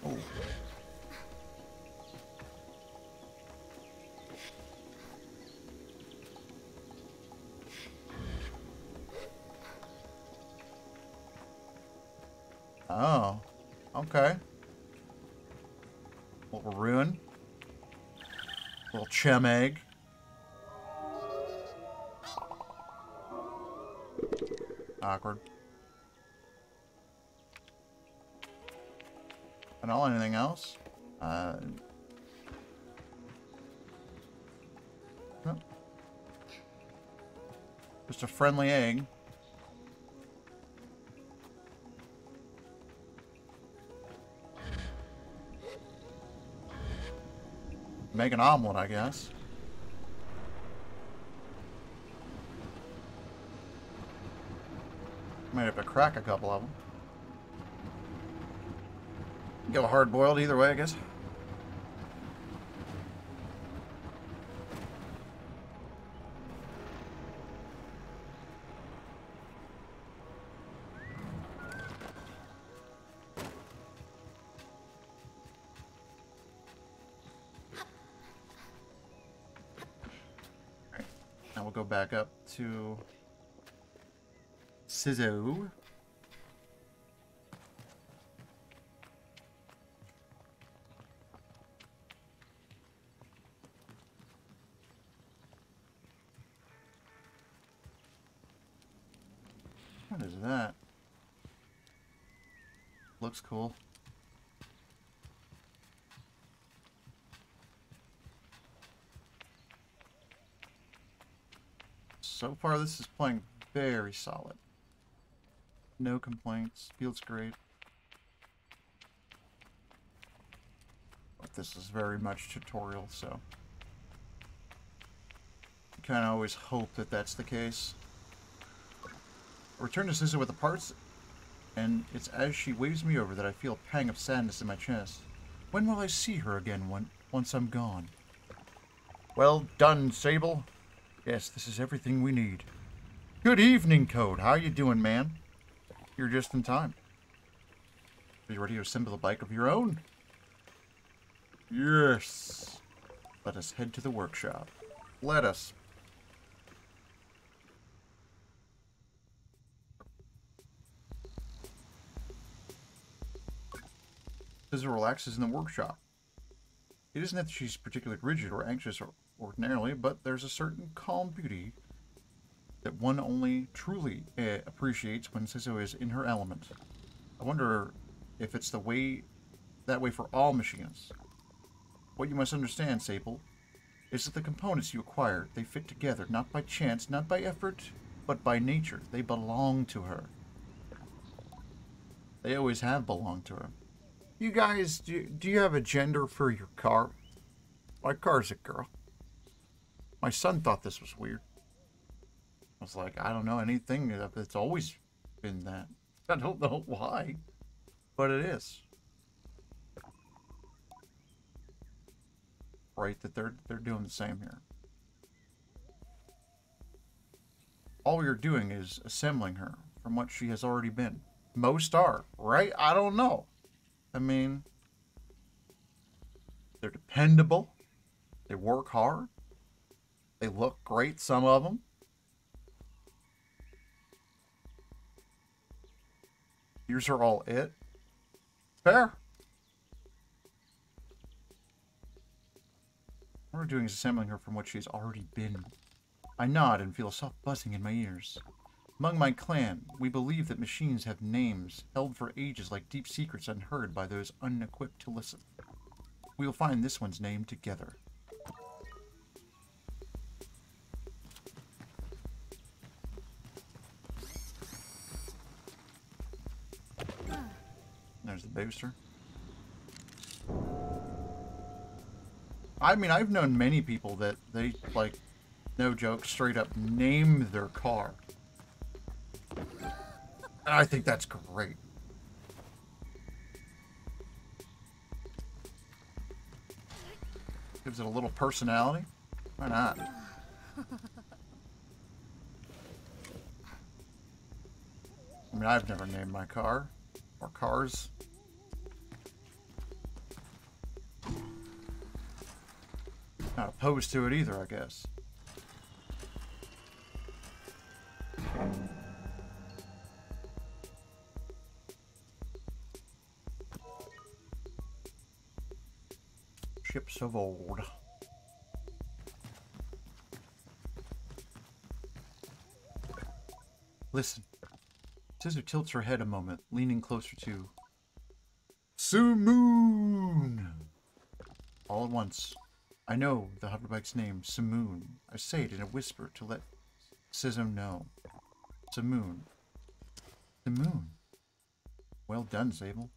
Oh. Oh. Okay. Little ruin. Little chem egg. Awkward. And all anything else? No. Just a friendly egg. Make an omelet, I guess. Might have to crack a couple of them. Go hard boiled either way, I guess. Now we'll go back up to Sable. What is that? Looks cool. So far, this is playing very solid. No complaints. Feels great. But this is very much tutorial, so you kind of always hope that that's the case. I return to Sissa with the parts, and it's as she waves me over that I feel a pang of sadness in my chest. When will I see her again once I'm gone? Well done, Sable. Yes, this is everything we need. Good evening, Code. How you doing, man? You're just in time. Are you ready to assemble a bike of your own? Yes. Let us head to the workshop. Let us. Scissor relaxes in the workshop. It isn't that she's particularly rigid or anxious ordinarily, but there's a certain calm beauty that one only truly appreciates when Siso is in her element. I wonder if it's that way for all machines. What you must understand, Sable, is that the components you acquire, they fit together, not by chance, not by effort, but by nature. They belong to her. They always have belonged to her. You guys, do you have a gender for your car? My car's a girl. My son thought this was weird. I was like, I don't know anything. It's always been that. I don't know why, but it is. Right, that they're doing the same here. All we are doing is assembling her from what she has already been. Most are, right? I don't know. I mean, they're dependable. They work hard. They look great, some of them. Yours are all it. Fair. What we're doing is assembling her from what she's already been. I nod and feel a soft buzzing in my ears. Among my clan, we believe that machines have names held for ages like deep secrets unheard by those unequipped to listen. We will find this one's name together. There's the booster. I mean, I've known many people that they, like, no joke, straight up name their car. I think that's great. Gives it a little personality. Why not? I mean, I've never named my car or cars. Not opposed to it either, I guess. Ships of old. Listen. Scissor tilts her head a moment, leaning closer to Simoon. All at once, I know the hoverbike's name, Simoon. I say it in a whisper to let Scissor know. Simoon. Simoon. Well done, Sable.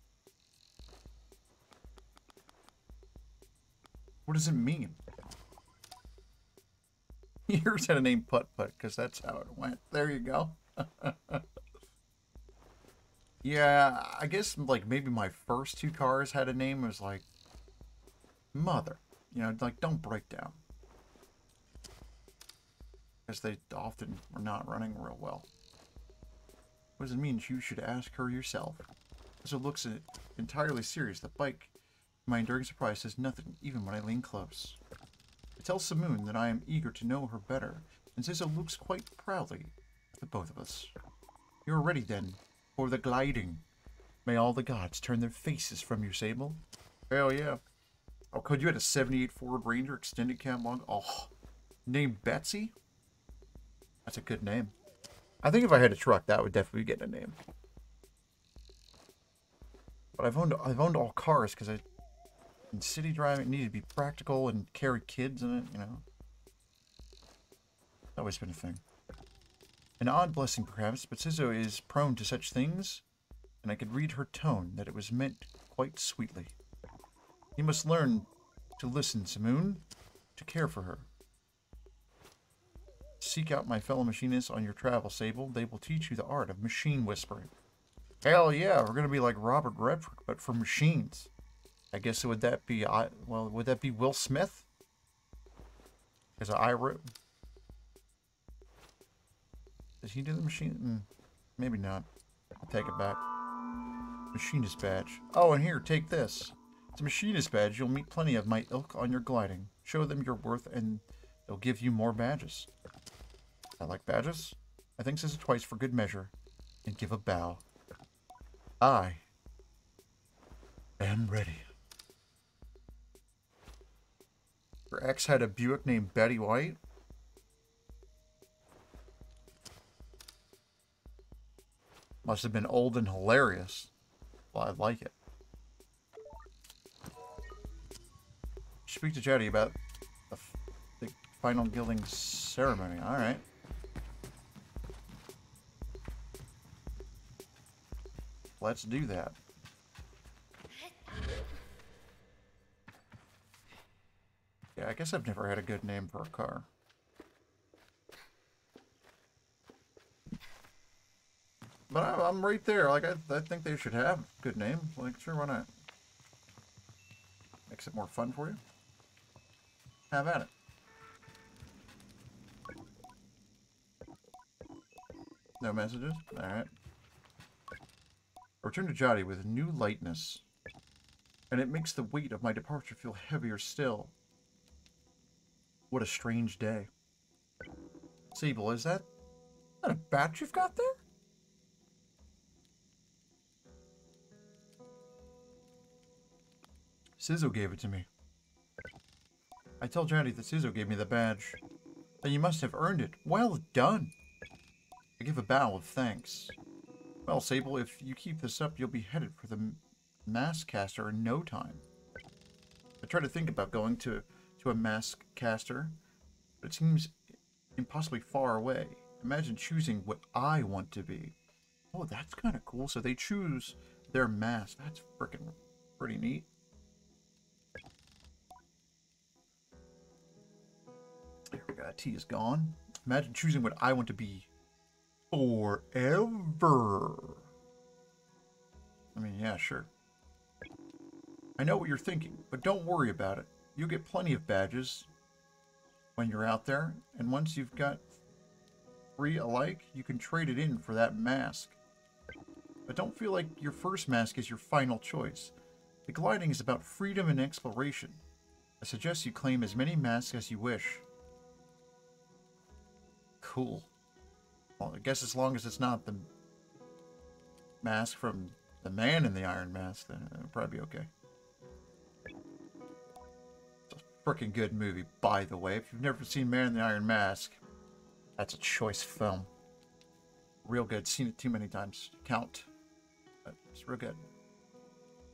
What does it mean? Yours had a name Putt-Putt, because that's how it went. There you go. Yeah, I guess, like, maybe my first two cars had a name. It was like, Mother. You know, like, don't break down. Because they often are not running real well. What does it mean? You should ask her yourself. So it looks entirely serious. The bike, to my enduring surprise, says nothing, even when I lean close. I tell Simoon that I am eager to know her better, and Zizo looks quite proudly at the both of us. You're ready, then, for the gliding. May all the gods turn their faces from you, Sable. Hell yeah. Oh, could you had a 78 Ford Ranger extended cab long? Oh, named Betsy? That's a good name. I think if I had a truck, that would definitely get a name. But I've owned all cars because in city driving, it needed to be practical and carry kids in it, you know. It's always been a thing. An odd blessing, perhaps, but Sizzo is prone to such things, and I could read her tone that it was meant quite sweetly. You must learn to listen, Simoon, to care for her. Seek out my fellow machinists on your travels, Sable. They will teach you the art of machine whispering. Hell yeah, we're gonna be like Robert Redford, but for machines. I guess would that be would that be Will Smith? As I wrote. Did he do the machine? Maybe not. I'll take it back. Machinist badge. Oh, and here, take this. It's a machinist badge. You'll meet plenty of my ilk on your gliding. Show them your worth, and they'll give you more badges. I like badges. I think says it twice for good measure, and give a bow. I am ready. Her ex had a Buick named Betty White. Must have been old and hilarious. Well, I like it. Speak to Jetty about the final gilding ceremony. Alright. Let's do that. Yeah, I guess I've never had a good name for a car. But I'm right there. Like, I think they should have good names. Like, sure, why not? Makes it more fun for you. Have at it. No messages? Alright. Return to Jotty with new lightness. And it makes the weight of my departure feel heavier still. What a strange day. Sable, is that a bat you've got there? Sizzo gave it to me. I tell Jotty that Sizzo gave me the badge. Then you must have earned it. Well done. I give a bow of thanks. Well, Sable, if you keep this up, you'll be headed for the mask caster in no time. I try to think about going to a mask caster, but it seems impossibly far away. Imagine choosing what I want to be. Oh, that's kind of cool. So they choose their mask. That's freaking pretty neat. There we go. T is gone. Imagine choosing what I want to be forever. I mean, yeah, sure. I know what you're thinking, but don't worry about it. You'll get plenty of badges when you're out there, and once you've got 3 alike, you can trade it in for that mask. But don't feel like your first mask is your final choice. The gliding is about freedom and exploration. I suggest you claim as many masks as you wish. Cool. Well, I guess as long as it's not the mask from the man in the iron mask, then it'll probably be okay. It's a freaking good movie, by the way. If you've never seen Man in the Iron Mask, that's a choice film. Real good. Seen it too many times. Count. But it's real good.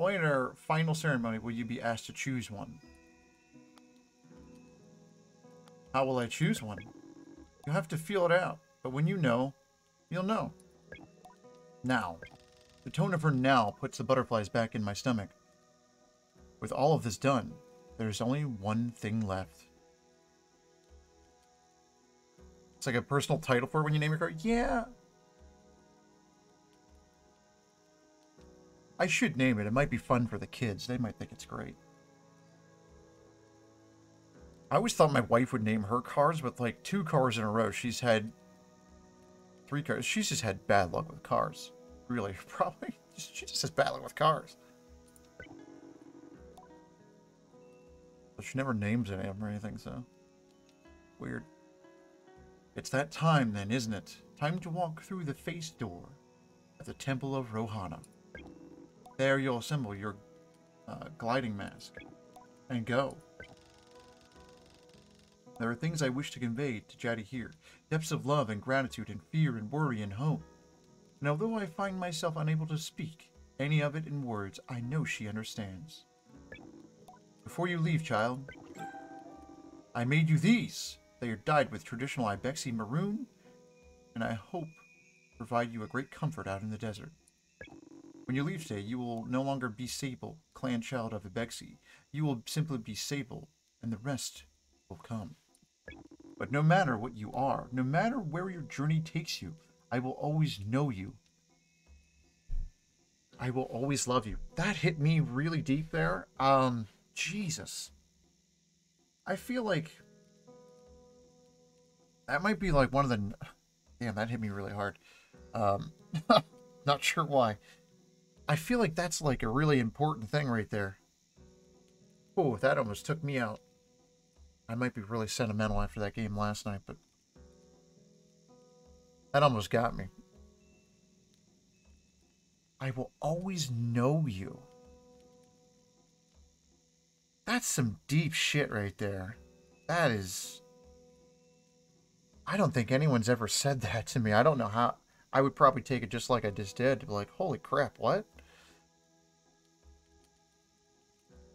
Only in our final ceremony will you be asked to choose one. How will I choose one? You'll have to feel it out. But when you know, you'll know. Now. The tone of her now puts the butterflies back in my stomach. With all of this done, there's only one thing left. It's like a personal title for it when you name your card. Yeah. I should name it. It might be fun for the kids. They might think it's great. I always thought my wife would name her cars, but like 2 cars in a row. She's had 3 cars. She's just had bad luck with cars. Really, probably. She just has bad luck with cars. But she never names any of them or anything, so. Weird. It's that time then, isn't it? Time to walk through the face door at the Temple of Rohana. There you'll assemble your gliding mask and go. There are things I wish to convey to Jaddy here. Depths of love and gratitude and fear and worry and hope. And although I find myself unable to speak any of it in words, I know she understands. Before you leave, child, I made you these. They are dyed with traditional Ibexi maroon, and I hope provide you a great comfort out in the desert. When you leave today, you will no longer be Sable, clan child of Ibexi. You will simply be Sable, and the rest will come. But no matter what you are, no matter where your journey takes you, I will always know you. I will always love you. That hit me really deep there. Jesus. I feel like that might be like one of the... Damn, that hit me really hard. Not sure why. I feel like that's like a really important thing right there. Oh, that almost took me out. I might be really sentimental after that game last night, but that almost got me. I will always know you. That's some deep shit right there. That is... I don't think anyone's ever said that to me. I don't know how... I would probably take it just like I just did. To be like, holy crap, what?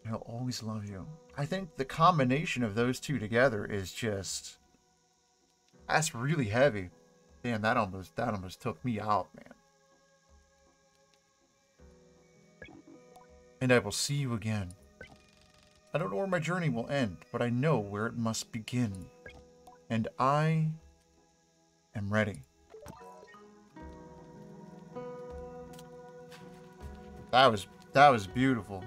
I'll always love you. I think the combination of those two together is just... That's really heavy. Damn, that almost took me out, man. And I will see you again. I don't know where my journey will end, but I know where it must begin. And I am ready. That was beautiful.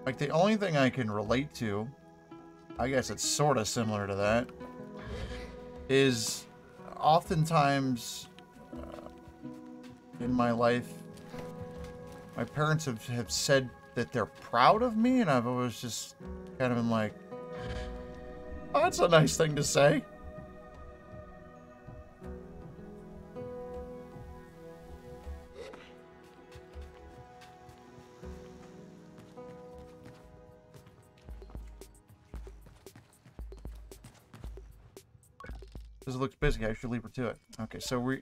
Like, the only thing I can relate to, I guess it's sort of similar to that, is oftentimes in my life, my parents have said that they're proud of me, and I've always just kind of been like, oh, that's a nice thing to say. This looks busy. I should leave her to it. Okay, so am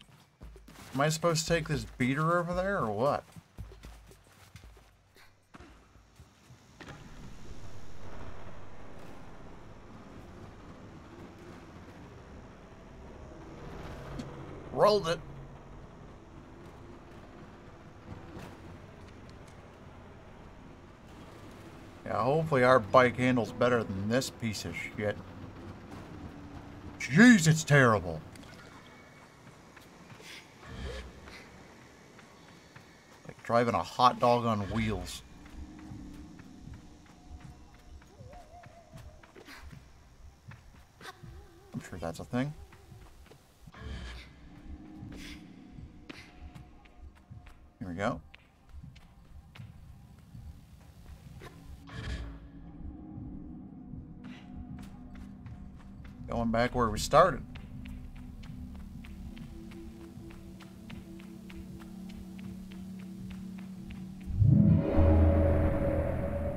I supposed to take this beater over there, or what? Rolled it. Hopefully our bike handles better than this piece of shit. Jeez, it's terrible. Like driving a hot dog on wheels. I'm sure that's a thing. Here we go. Going back where we started.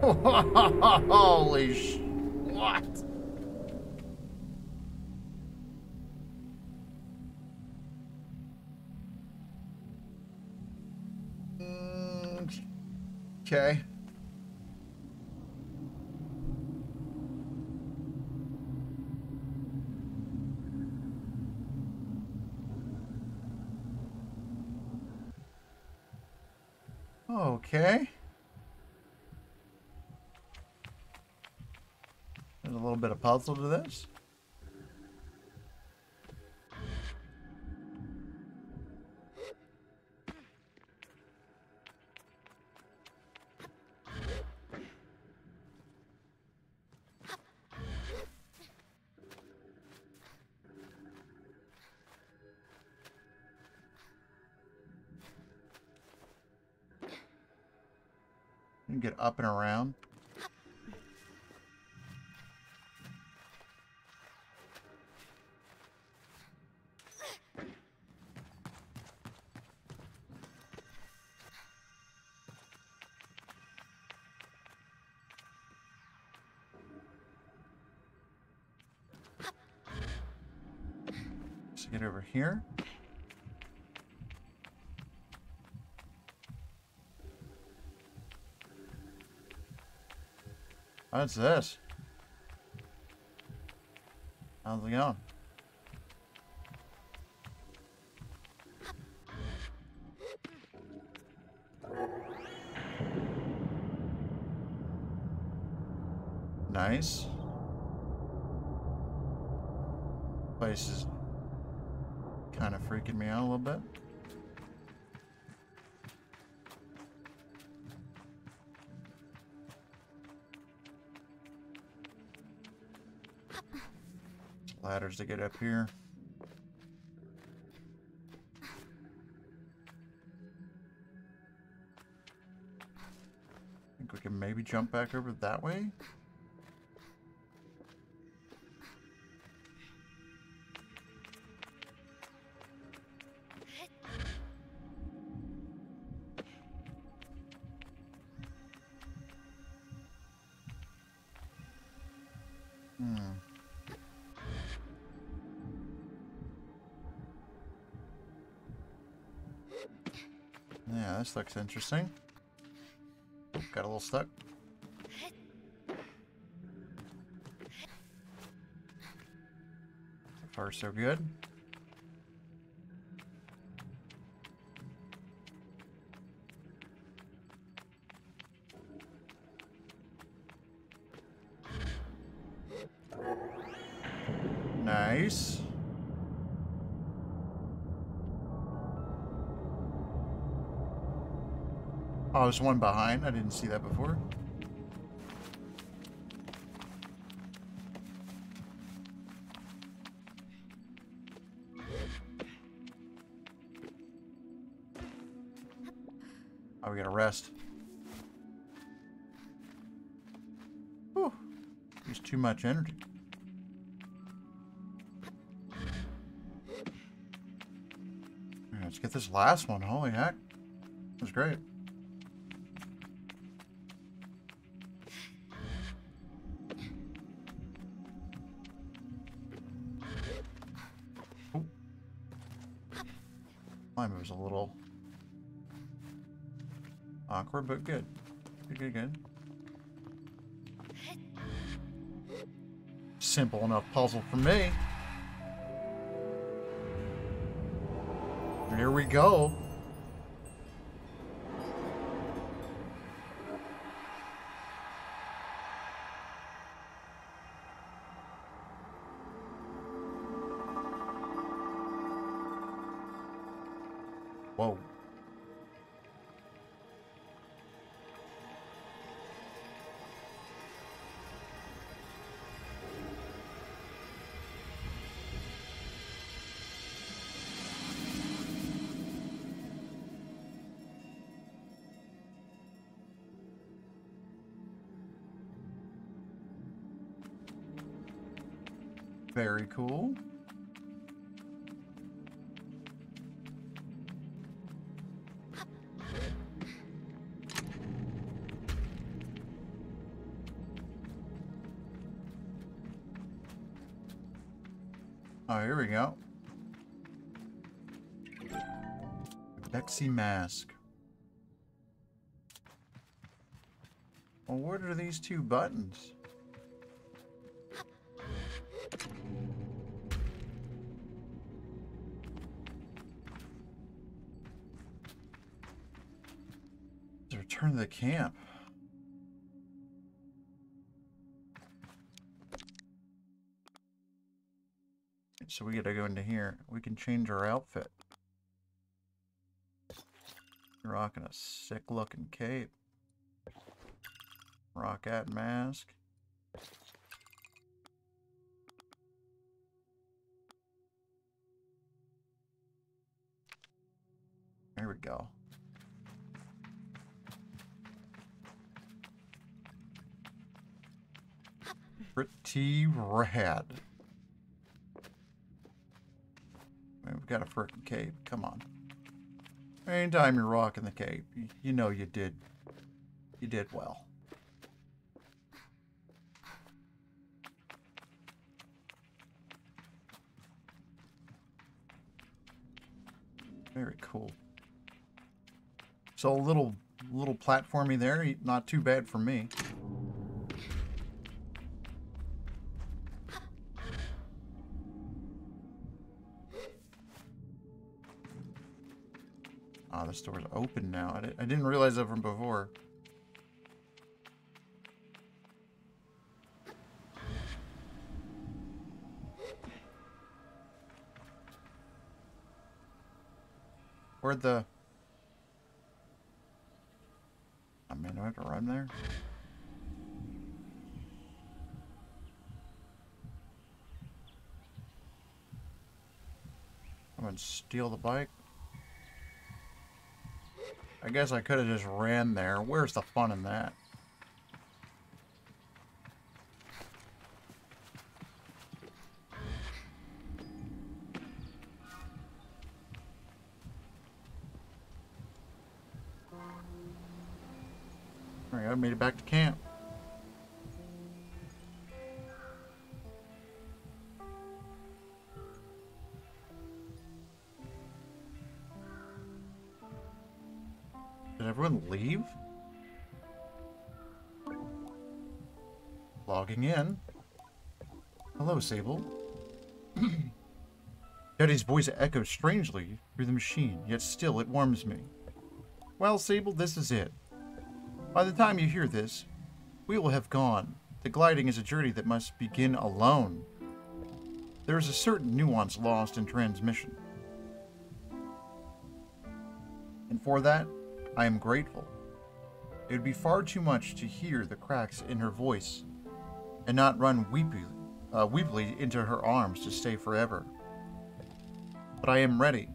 Holy sh... What? Okay. Okay. There's a little bit of puzzle to this. You can get up and around. Let's get over here. What's this? How's it going? Nice. Place is kind of freaking me out a little bit. Ladders to get up here. I think we can maybe jump back over that way. Yeah, this looks interesting. Got a little stuck. So far, so good. Nice. Oh, there's one behind. I didn't see that before. Oh, we gotta rest. Whew. There's too much energy. Right, let's get this last one. Holy heck. That was great. Mine was a little awkward, but good. Good. Simple enough puzzle for me. Here we go. Whoa. Very cool. Oh, here we go. Bexy mask. Well, what are these two buttons? Return to the camp. So we gotta go into here. We can change our outfit. You're rocking a sick looking cape. Rock that mask. There we go. Pretty rad. We've got a frickin' cape. Come on. Anytime you're rocking the cape, you know you did well. Very cool. So a little platformy there, not too bad for me. Ah, the store's open now. I didn't realize that from before. Where'd the... I mean, do I have to run there? I'm gonna steal the bike. I guess I could have just ran there. Where's the fun in that? Alright, I made it back to camp. Did everyone leave? Logging in. Hello, Sable. Daddy's voice echoes strangely through the machine, yet still it warms me. Well, Sable, this is it. By the time you hear this, we will have gone. The gliding is a journey that must begin alone. There is a certain nuance lost in transmission. And for that, I am grateful. It would be far too much to hear the cracks in her voice and not run weepily into her arms to stay forever. But I am ready,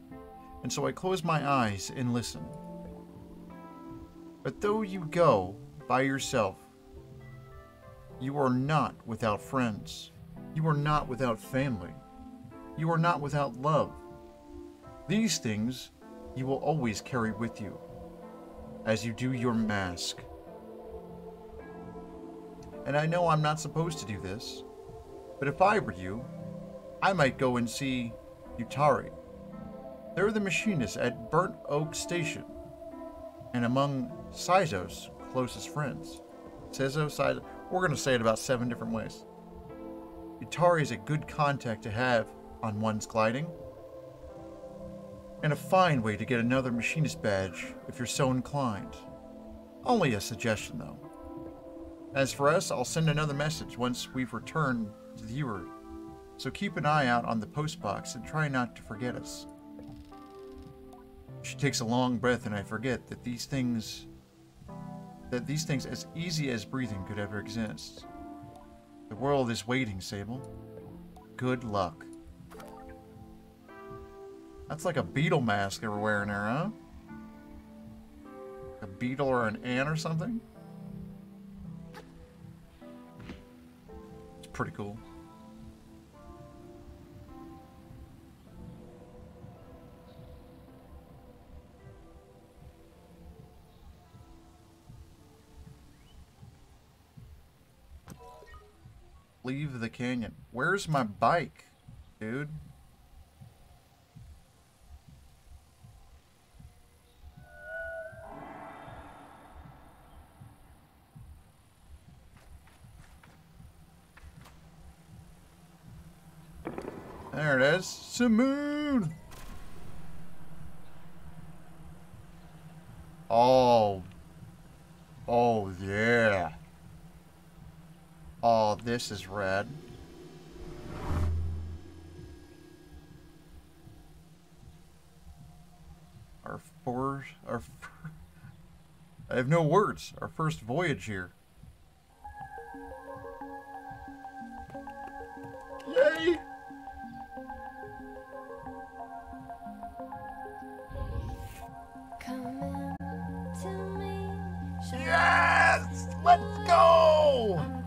and so I close my eyes and listen. But though you go by yourself, you are not without friends. You are not without family. You are not without love. These things you will always carry with you as you do your mask. And I know I'm not supposed to do this, but if I were you, I might go and see Utari. They're the machinists at Burnt Oak Station, and among Saizo's closest friends. Saizo, we're going to say it about 7 different ways. Utari is a good contact to have on one's gliding, and a fine way to get another machinist badge if you're so inclined. Only a suggestion, though. As for us, I'll send another message once we've returned to the viewer, so keep an eye out on the post box and try not to forget us. She takes a long breath, and I forget that these things, as easy as breathing, could ever exist. The world is waiting, Sable. Good luck. That's like a beetle mask they were wearing there, huh? A beetle or an ant or something? It's pretty cool. Leave the canyon. Where's my bike, dude? There it is. Smooth. Oh. Oh, yeah. Oh, this is rad. I have no words. Our first voyage here. Yay! Yes! Let's go!